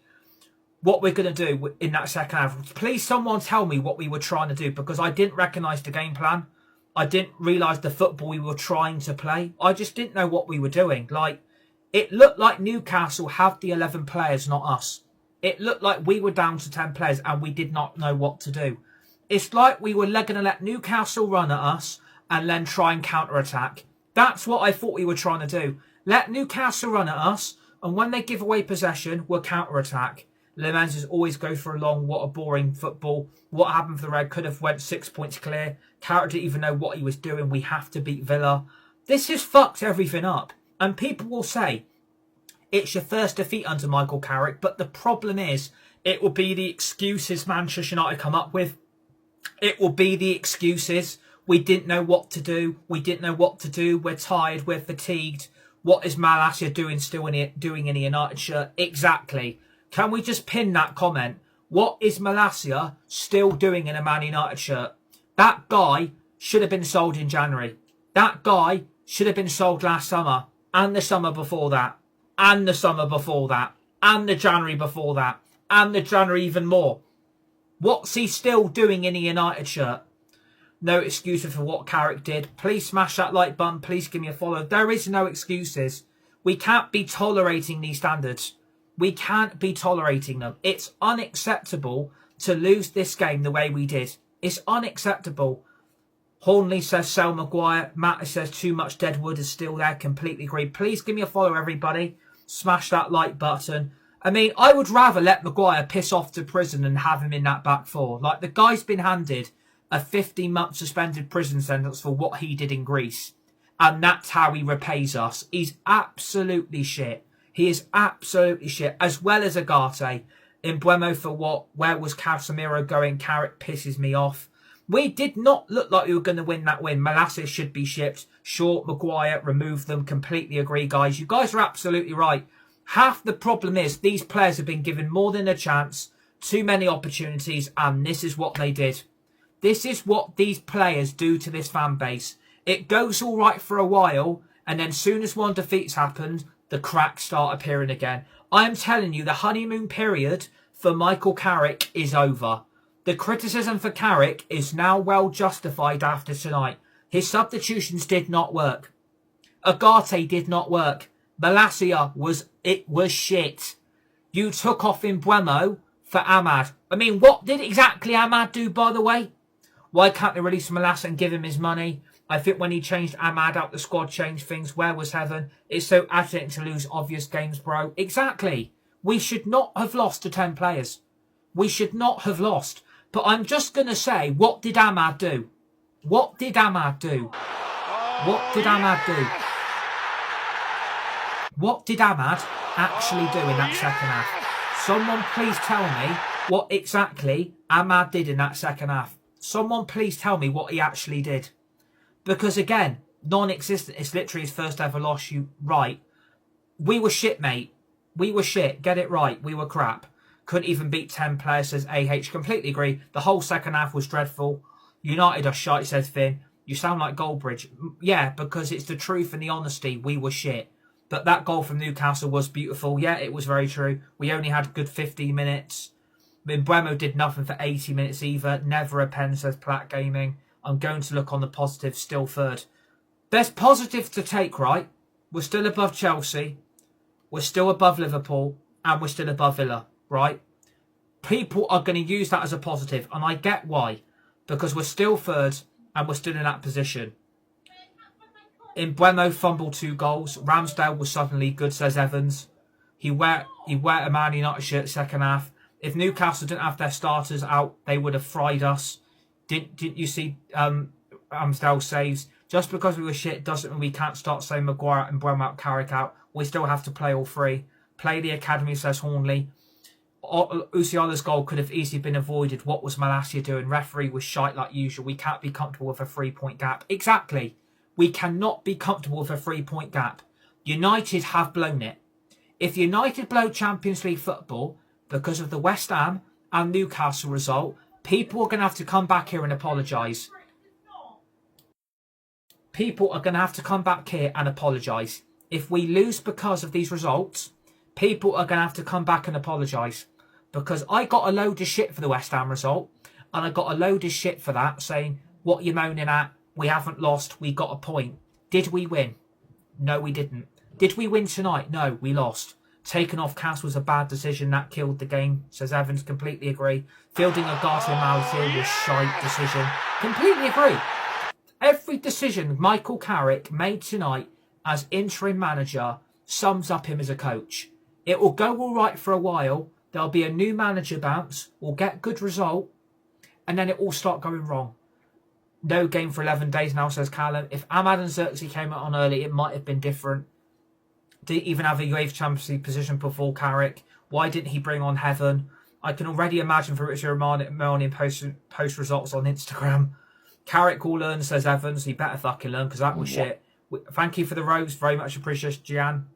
what we're going to do in that second half. Please someone tell me what we were trying to do, because I didn't recognise the game plan. I didn't realise the football we were trying to play. I just didn't know what we were doing. Like, it looked like Newcastle had the 11 players, not us. It looked like we were down to 10 players and we did not know what to do. It's like we were going to let Newcastle run at us and then try and counter-attack. That's what I thought we were trying to do. Let Newcastle run at us, and when they give away possession, we'll counter-attack. Le Mans is always go for a long, what a boring football. What happened for the Red? Could have went 6 points clear. Carrick didn't even know what he was doing. We have to beat Villa. This has fucked everything up. And people will say, it's your first defeat under Michael Carrick, but the problem is, it will be the excuses Manchester United come up with. It will be the excuses. We didn't know what to do. We didn't know what to do. We're tired. We're fatigued. What is Malacia doing in a United shirt? Exactly. Can we just pin that comment? What is Malacia still doing in a Man United shirt? That guy should have been sold in January. That guy should have been sold last summer and the summer before that. and the summer before that, and the January before that, and the January even more. What's he still doing in a United shirt? No excuses for what Carrick did. Please smash that like button. Please give me a follow. There is no excuses. We can't be tolerating these standards. We can't be tolerating them. It's unacceptable to lose this game the way we did. It's unacceptable. Hornley says sell Maguire. Matt says too much dead wood is still there. Completely agree. Please give me a follow, everybody. Smash that like button. I mean, I would rather let Maguire piss off to prison than have him in that back four. Like, the guy's been handed a 15-month suspended prison sentence for what he did in Greece. And that's how he repays us. He's absolutely shit. He is absolutely shit. As well as Agate. In Buemo for what? Where was Casemiro going? Carrick pisses me off. We did not look like we were going to win that win. Molasses should be shipped. Short, Maguire, remove them. Completely agree, guys. You guys are absolutely right. Half the problem is these players have been given more than a chance, too many opportunities, and this is what they did. This is what these players do to this fan base. It goes all right for a while, and then soon as one defeat's happened, the cracks start appearing again. I am telling you, the honeymoon period for Michael Carrick is over. The criticism for Carrick is now well justified after tonight. His substitutions did not work. Agate did not work. Malacia was shit. You took off in Buemo for Ahmad. I mean, what did exactly Ahmad do, by the way? Why can't they release Malacia and give him his money? I think when he changed Ahmad out, the squad changed things. Where was heaven? It's so agitating to lose obvious games, bro. Exactly. We should not have lost to 10 players. We should not have lost. But I'm just going to say, what did Ahmad do? What did Ahmad do? What did Ahmad do? What did Ahmad actually do in that second half? Someone please tell me what exactly Ahmad did in that second half. Someone please tell me what he actually did. Because again, non-existent. It's literally his first ever loss. You right. We were shit, mate. We were shit. Get it right. We were crap. Couldn't even beat 10 players, says AH. Completely agree. The whole second half was dreadful. United are shite, says Finn. You sound like Goldbridge. Yeah, because it's the truth and the honesty. We were shit. But that goal from Newcastle was beautiful. Yeah, it was very true. We only had a good 15 minutes. Buemo did nothing for 80 minutes either. Never a pen, says Platt Gaming. I'm going to look on the positives, still third. There's positives to take, right? We're still above Chelsea. We're still above Liverpool. And we're still above Villa, right? People are going to use that as a positive. And I get why. Because we're still third and we're still in that position. In Buemo fumbled 2 goals. Ramsdale was suddenly good, says Evans. He wear a Man United shirt second half. If Newcastle didn't have their starters out, they would have fried us. Didn't you see Ramsdale saves? Just because we were shit doesn't mean we can't start saying Maguire and Buemo out, Carrick out. We still have to play all 3. Play the academy, says Hornley. Usiala's goal could have easily been avoided. What was Malacia doing? Referee was shite like usual. We can't be comfortable with a 3-point gap. Exactly. We cannot be comfortable with a 3-point gap. United have blown it. If United blow Champions League football because of the West Ham and Newcastle result, people are going to have to come back here and apologise. People are going to have to come back here and apologise. If we lose because of these results, people are going to have to come back and apologise. Because I got a load of shit for the West Ham result. And I got a load of shit for that, saying, what are you moaning at? We haven't lost. We got a point. Did we win? No, we didn't. Did we win tonight? No, we lost. Taking off Cass was a bad decision. That killed the game, says Evans. Completely agree. Fielding Agate and Malacia was shite decision. Completely agree. Every decision Michael Carrick made tonight as interim manager sums up him as a coach. It will go all right for a while. There'll be a new manager bounce. We'll get good result. And then it will start going wrong. No game for 11 days now, says Callum. If Ahmad and Xerxes came out on early, it might have been different. Didn't even have a UEFA Champions League position before Carrick. Why didn't he bring on Heaven? I can already imagine Fabrizio Romano post results on Instagram. Carrick will learn, says Evans. He better fucking learn because that was shit. Thank you for the rose. Very much appreciated, Gian.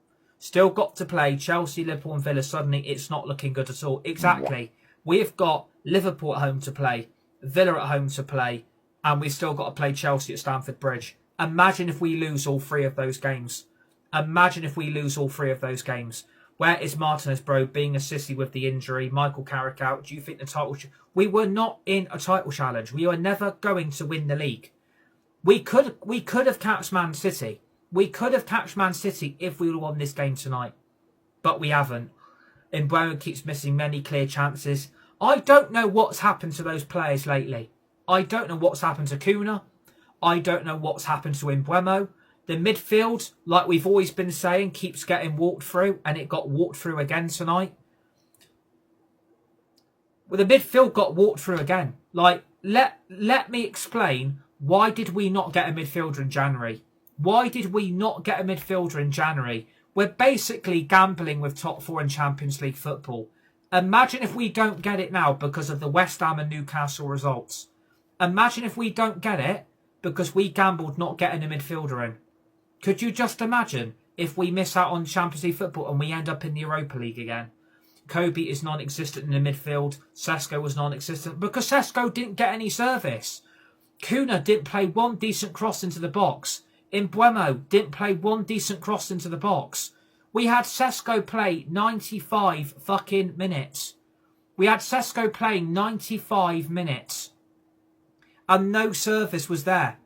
Still got to play Chelsea, Liverpool and Villa. Suddenly it's not looking good at all. Exactly. We've got Liverpool at home to play, Villa at home to play, and we've still got to play Chelsea at Stamford Bridge. Imagine if we lose all 3 of those games. Imagine if we lose all 3 of those games. Where is Martinez, bro, being a sissy with the injury? Michael Carrick out. Do you think the title... We were not in a title challenge. We were never going to win the league. We could have catched Man City. We could have catched Man City if we would have won this game tonight. But we haven't. Mbeumo keeps missing many clear chances. I don't know what's happened to those players lately. I don't know what's happened to Kuna. I don't know what's happened to Mbeumo. The midfield, like we've always been saying, keeps getting walked through, and it got walked through again tonight. Well, the midfield got walked through again. Like, let me explain, why did we not get a midfielder in January? Why did we not get a midfielder in January? We're basically gambling with top 4 in Champions League football. Imagine if we don't get it now because of the West Ham and Newcastle results. Imagine if we don't get it because we gambled not getting a midfielder in. Could you just imagine if we miss out on Champions League football and we end up in the Europa League again? Kobe is non-existent in the midfield. Sesko was non-existent because Sesko didn't get any service. Kuna didn't play one decent cross into the box. Mbeumo didn't play one decent cross into the box. We had Sesko play 95 fucking minutes. We had Sesko playing 95 minutes. And no service was there.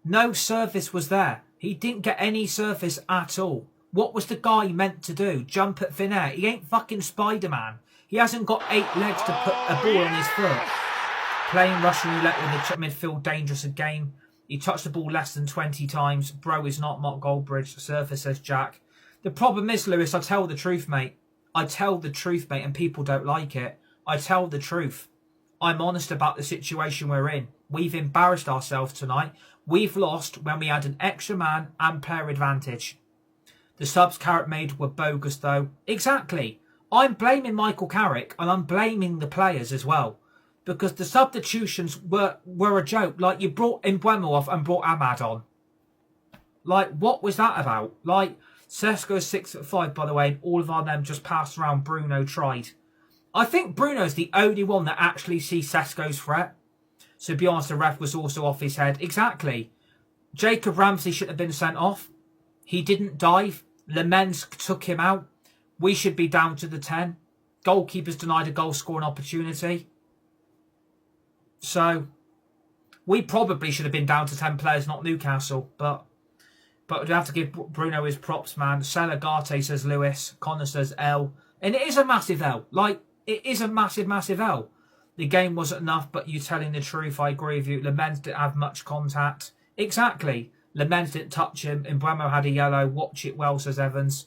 No service was there. He didn't get any service at all. What was the guy meant to do? Jump at thin air? He ain't fucking Spider-Man. He hasn't got 8 legs to put a ball on his foot. Playing Russian roulette with the midfield, dangerous again. He touched the ball less than 20 times. Bro is not Mark Goldbridge. Surfer says Jack. The problem is, Lewis, I tell the truth, mate. I tell the truth, mate, and people don't like it. I tell the truth. I'm honest about the situation we're in. We've embarrassed ourselves tonight. We've lost when we had an extra man and player advantage. The subs Carrick made were bogus, though. Exactly. I'm blaming Michael Carrick, and I'm blaming the players as well. Because the substitutions were a joke. Like, you brought Mbeumo off and brought Ahmad on. Like, what was that about? Like, Sesko's 6'5", by the way, and all of our them just passed around. Bruno tried. I think Bruno's the only one that actually sees Sesko's threat. So, to be honest, the ref was also off his head. Exactly. Jacob Ramsey should have been sent off. He didn't dive. Lemens took him out. We should be down to the 10. Goalkeepers denied a goal-scoring opportunity. So, we probably should have been down to 10 players, not Newcastle. But we'd have to give Bruno his props, man. Selagate says Lewis. Connor says L. And it is a massive L. Like, it is a massive, massive L. The game wasn't enough, but you telling the truth, I agree with you. Lemens didn't have much contact. Exactly. Lemens didn't touch him. Mbeumo had a yellow. Watch it well, says Evans.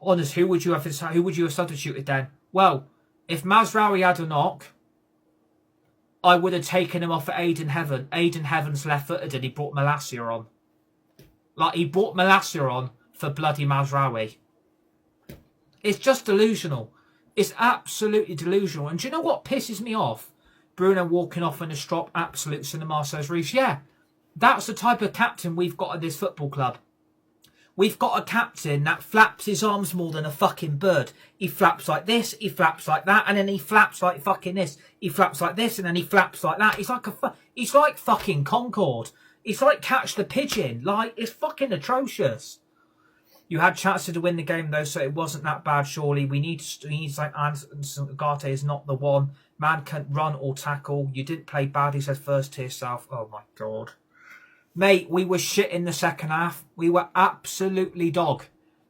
Honest, who would you have substituted then? Well, if Mazraoui had a knock, I would have taken him off for Aiden Heaven. Aiden Heaven's left-footed and he brought Malacia on. Like, he brought Malacia on for bloody Mazraoui. It's just delusional. It's absolutely delusional. And do you know what pisses me off? Bruno walking off in a strop, absolute cinema, says Reece. Yeah, that's the type of captain we've got at this football club. We've got a captain that flaps his arms more than a fucking bird. He flaps like this, he flaps like that, and then he flaps like fucking this. He flaps like this, and then he flaps like that. He's like fucking Concorde. It's like Catch the Pigeon. Like, it's fucking atrocious. You had chances to win the game, though, so it wasn't that bad, surely. We need like Anderson. Garte is not the one. Man can't run or tackle. You didn't play bad, he says first to yourself. Oh, my God. Mate, we were shit in the second half. We were absolutely dog.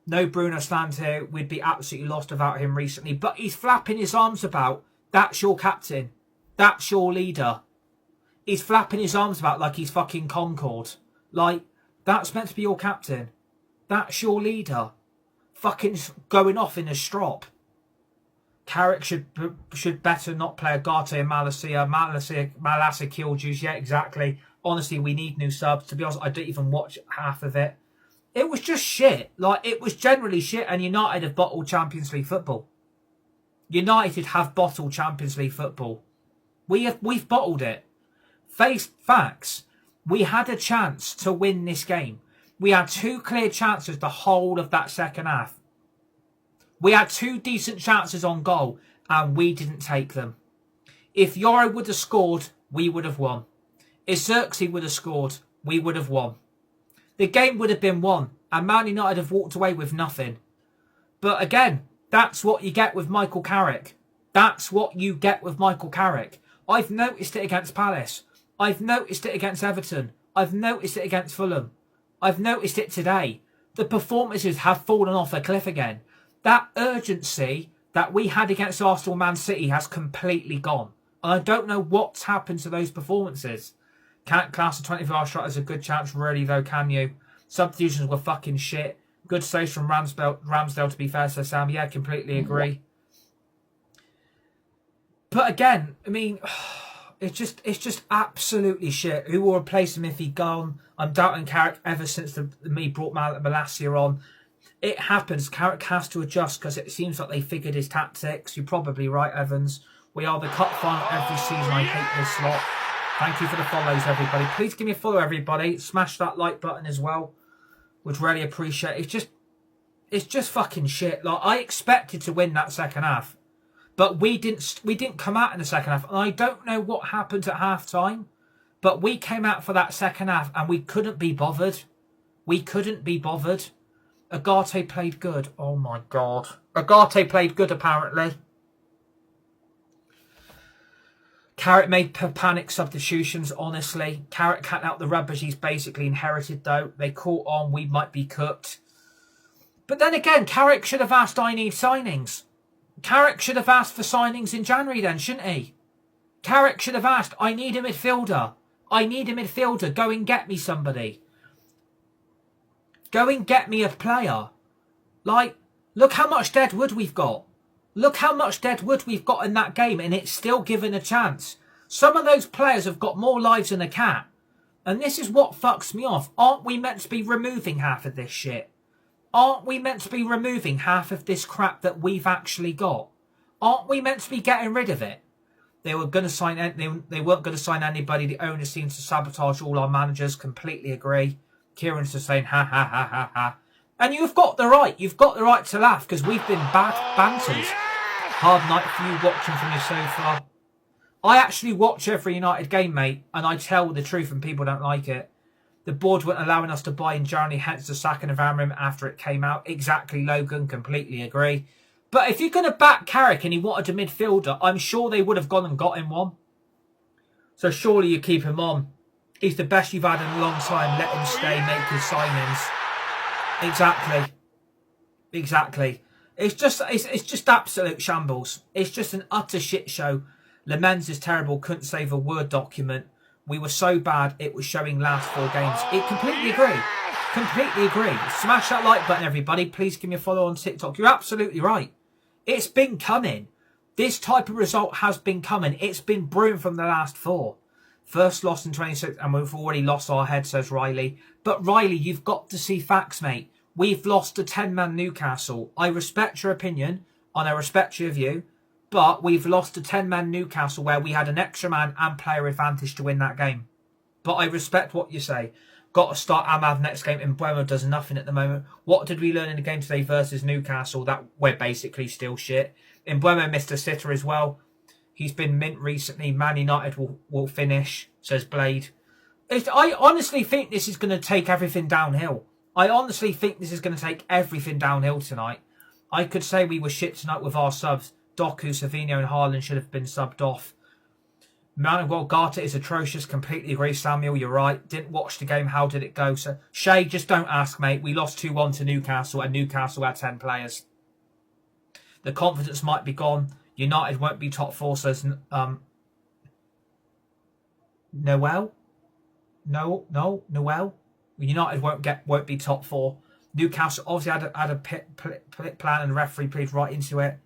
No Bruno stands here. We'd be absolutely lost without him recently. But he's flapping his arms about. That's your captain. That's your leader. He's flapping his arms about like he's fucking Concorde. Like, that's meant to be your captain. That's your leader. Fucking going off in a strop. Carrick should better not play Agate and Malacia. Malacia Killjuice. Yeah, exactly. Honestly, we need new subs. To be honest, I didn't even watch half of it. It was just shit. Like, it was generally shit. And United have bottled Champions League football. United have bottled Champions League football. We've bottled it. Face facts. We had a chance to win this game. We had 2 clear chances the whole of that second half. We had 2 decent chances on goal, and we didn't take them. If Yoro would have scored, we would have won. If Xerxes would have scored, we would have won. The game would have been won, and Man United have walked away with nothing. But again, that's what you get with Michael Carrick. That's what you get with Michael Carrick. I've noticed it against Palace. I've noticed it against Everton. I've noticed it against Fulham. I've noticed it today. The performances have fallen off a cliff again. That urgency that we had against Arsenal Man City has completely gone. And I don't know what's happened to those performances. Can't class a 24-hour shot as a good chance, really, though, can you? Substitutions were fucking shit. Good saves from Ramsdale, to be fair, says Sam. Yeah, completely agree. But again, I mean, it's just absolutely shit. Who will replace him if he's gone? I'm doubting Carrick ever since me brought Malacia on. It happens. Carrick has to adjust because it seems like they figured his tactics. You're probably right, Evans. We are the cup final every season. I hate this slot. Thank you for the follows, everybody. Please give me a follow, everybody. Smash that like button as well. Would really appreciate it. It's just fucking shit. Like, I expected to win that second half, but we didn't come out in the second half. And I don't know what happened at half time, but we came out for that second half and we couldn't be bothered. We couldn't be bothered. Agate played good. Oh my God. Agate played good, apparently. Carrick made panic substitutions, honestly. Carrick cut out the rubbish he's basically inherited, though. They caught on, we might be cooked. But then again, Carrick should have asked, I need signings. Carrick should have asked for signings in January then, shouldn't he? Carrick should have asked, I need a midfielder. I need a midfielder. Go and get me somebody. Go and get me a player. Like, look how much dead wood we've got. Look how much dead wood we've got in that game, and it's still given a chance. Some of those players have got more lives than a cat. And this is what fucks me off. Aren't we meant to be removing half of this shit? Aren't we meant to be removing half of this crap that we've actually got? Aren't we meant to be getting rid of it? They were going to sign. They weren't going to sign anybody. The owner seems to sabotage all our managers. Completely agree. Kieran's just saying ha ha ha ha ha. And you've got the right. You've got the right to laugh because we've been bad banters. Hard night for you watching from your sofa. I actually watch every United game, mate, and I tell the truth and people don't like it. The board weren't allowing us to buy in January, hence the sacking of Amram after it came out. Exactly, Logan. Completely agree. But if you're going to back Carrick and he wanted a midfielder, I'm sure they would have gone and got him one. So surely you keep him on. He's the best you've had in a long time. Let him stay, make his signings. Exactly. Exactly. It's just absolute shambles. It's just an utter shit show. Lemens is terrible. Couldn't save a Word document. We were so bad it was showing last 4 games. It completely agree. Completely agree. Smash that like button, everybody. Please give me a follow on TikTok. You're absolutely right. It's been coming. This type of result has been coming. It's been brewing from the last 4. First loss in 26 and we've already lost our head, says Riley. But Riley, you've got to see facts, mate. We've lost to 10-man Newcastle. I respect your opinion and I respect your view. But we've lost to 10-man Newcastle where we had an extra man and player advantage to win that game. But I respect what you say. Got to start Amav next game. Mbeumo does nothing at the moment. What did we learn in the game today versus Newcastle? That we're basically still shit. Mbeumo missed a sitter as well. He's been mint recently. Man United will finish, says Blade. I honestly think this is going to take everything downhill. I honestly think this is going to take everything downhill tonight. I could say we were shit tonight with our subs. Doku, Savinho and Haaland should have been subbed off. Manuel Gata is atrocious. Completely agree, Samuel. You're right. Didn't watch the game. How did it go? So, Shay, just don't ask, mate. We lost 2-1 to Newcastle and Newcastle had 10 players. The confidence might be gone. United won't be top 4, says Noel. Noel. United won't be top 4. Newcastle obviously had a plan and the referee played right into it.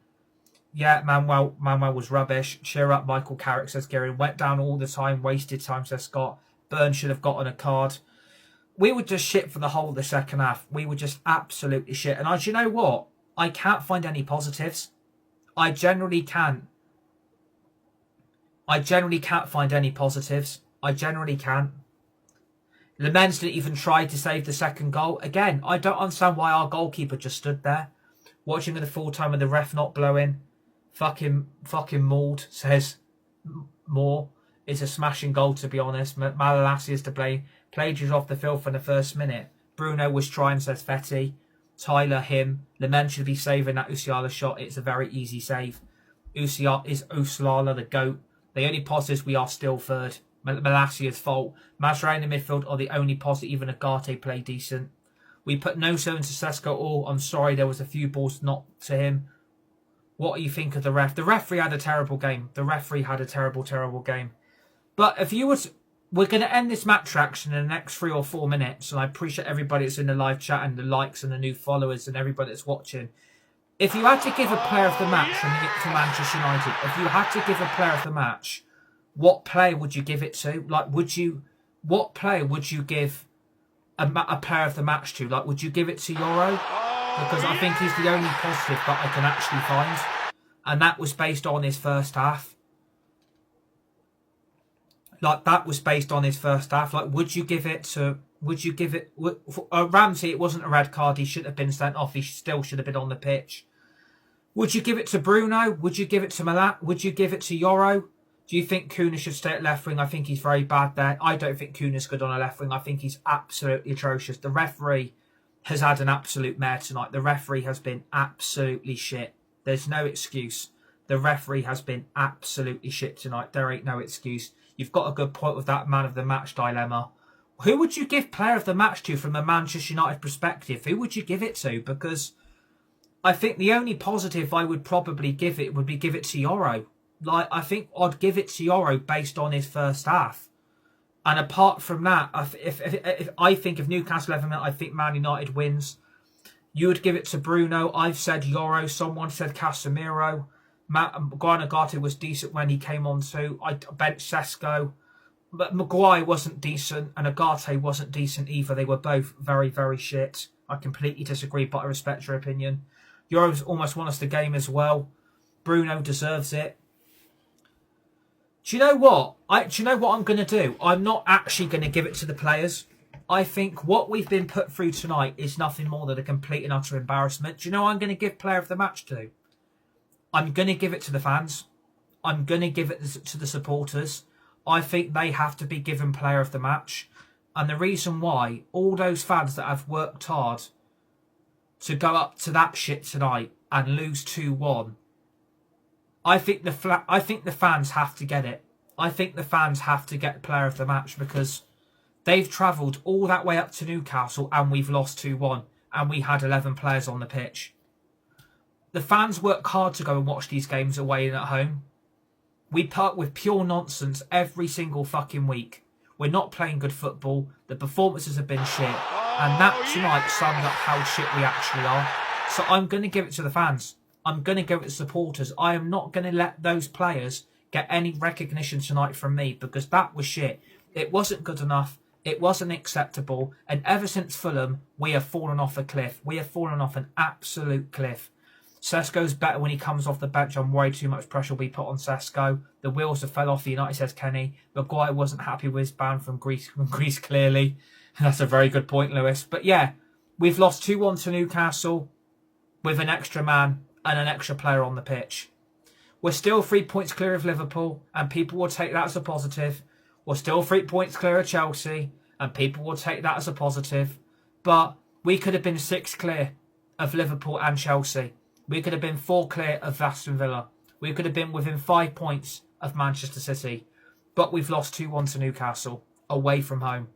Yeah, Manuel was rubbish. Cheer up, Michael Carrick, says Gary. Went down all the time, wasted time, says Scott. Burns should have gotten a card. We were just shit for the whole of the second half. We were just absolutely shit. And you know what? I can't find any positives. I generally can't. I generally can't find any positives. I generally can't. Lemens didn't even try to save the second goal. Again, I don't understand why our goalkeeper just stood there. Watching at the full time with the ref not blowing. Fucking mauled, says Moore. It's a smashing goal, to be honest. Malalassi is to blame. Played you off the field for the first minute. Bruno was trying, says Fetty. Tyler, him. Lament should be saving that Usiala shot. It's a very easy save. Usiala, the GOAT. The only positives, we are still third. Malasia's fault. Masraoui in the midfield are the only positive. Even Agate played decent. We put no so into Sesko. Oh, I'm sorry, there was a few balls not to him. What do you think of the ref? The referee had a terrible game. The referee had a terrible, terrible game. But if you was... We're going to end this match reaction in the next 3 or 4 minutes. And I appreciate everybody that's in the live chat and the likes and the new followers and everybody that's watching. If you had to give a player of the match for Manchester United, if you had to give a player of the match, what player would you give it to? Like, what player would you give a player of the match to? Like, would you give it to Euro? Because I think he's the only positive that I can actually find. And that was based on his first half. Like, that was based on his first half. Like, would you give it to... Ramsey, it wasn't a red card. He should have been sent off. He still should have been on the pitch. Would you give it to Bruno? Would you give it to Malat? Would you give it to Yoro? Do you think Kuna should stay at left wing? I think he's very bad there. I don't think Kuna's good on a left wing. I think he's absolutely atrocious. The referee has had an absolute mare tonight. The referee has been absolutely shit. There's no excuse. The referee has been absolutely shit tonight. There ain't no excuse. You've got a good point with that man of the match dilemma. Who would you give player of the match to from a Manchester United perspective? Who would you give it to? Because I think the only positive I would probably give it would be give it to Yoro. Like, I think I'd give it to Yoro based on his first half. And apart from that, if I think if Newcastle 11 minutes, I think Man United wins. You would give it to Bruno. I've said Yoro. Someone said Casemiro. Guanagate was decent when he came on too. I benched Sesko. But Maguire wasn't decent and Agate wasn't decent either. They were both very, very shit. I completely disagree, but I respect your opinion. Euro's almost won us the game as well. Bruno deserves it. Do you know what? Do you know what I'm going to do? I'm not actually going to give it to the players. I think what we've been put through tonight is nothing more than a complete and utter embarrassment. Do you know what I'm going to give player of the match to? I'm going to give it to the fans. I'm going to give it to the supporters. I think they have to be given player of the match. And the reason why, all those fans that have worked hard to go up to that shit tonight and lose 2-1, I think the fans have to get it. I think the fans have to get player of the match because they've travelled all that way up to Newcastle and we've lost 2-1 and we had 11 players on the pitch. The fans work hard to go and watch these games away and at home. We put up with pure nonsense every single fucking week. We're not playing good football. The performances have been shit. And that tonight summed up how shit we actually are. So I'm going to give it to the fans. I'm going to give it to supporters. I am not going to let those players get any recognition tonight from me because that was shit. It wasn't good enough. It wasn't acceptable. And ever since Fulham, we have fallen off a cliff. We have fallen off an absolute cliff. Sesko's better when he comes off the bench. I'm worried too much pressure will be put on Sesko. The wheels have fell off for United, says Kenny. Maguire wasn't happy with his ban from Greece clearly. That's a very good point, Lewis. But yeah, we've lost 2-1 to Newcastle with an extra man and an extra player on the pitch. We're still 3 points clear of Liverpool, and people will take that as a positive. We're still 3 points clear of Chelsea, and people will take that as a positive. But we could have been 6 clear of Liverpool and Chelsea. We could have been 4 clear of Aston Villa. We could have been within 5 points of Manchester City. But we've lost 2-1 to Newcastle, away from home.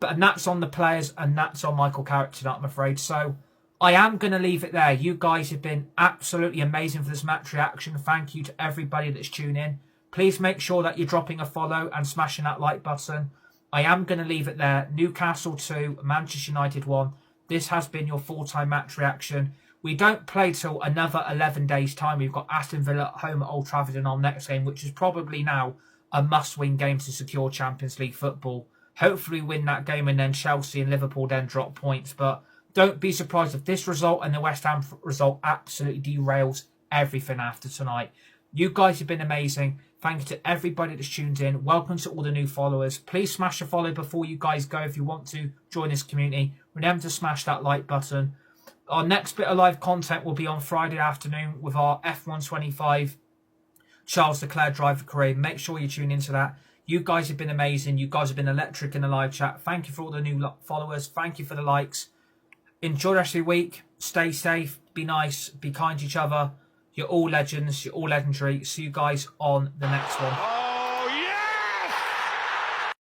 And that's on the players, and that's on Michael Carrick tonight, I'm afraid. So I am going to leave it there. You guys have been absolutely amazing for this match reaction. Thank you to everybody that's tuned in. Please make sure that you're dropping a follow and smashing that like button. I am going to leave it there. Newcastle 2, Manchester United 1. This has been your full-time match reaction. We don't play till another 11 days' time. We've got Aston Villa at home at Old Trafford in our next game, which is probably now a must-win game to secure Champions League football. Hopefully win that game and then Chelsea and Liverpool then drop points. But don't be surprised if this result and the West Ham result absolutely derails everything after tonight. You guys have been amazing. Thank you to everybody that's tuned in. Welcome to all the new followers. Please smash a follow before you guys go if you want to join this community. Remember to smash that like button. Our next bit of live content will be on Friday afternoon with our F125 Charles Leclerc driver career. Make sure you tune into that. You guys have been amazing. You guys have been electric in the live chat. Thank you for all the new followers. Thank you for the likes. Enjoy the rest of your week. Stay safe. Be nice. Be kind to each other. You're all legends. You're all legendary. See you guys on the next one.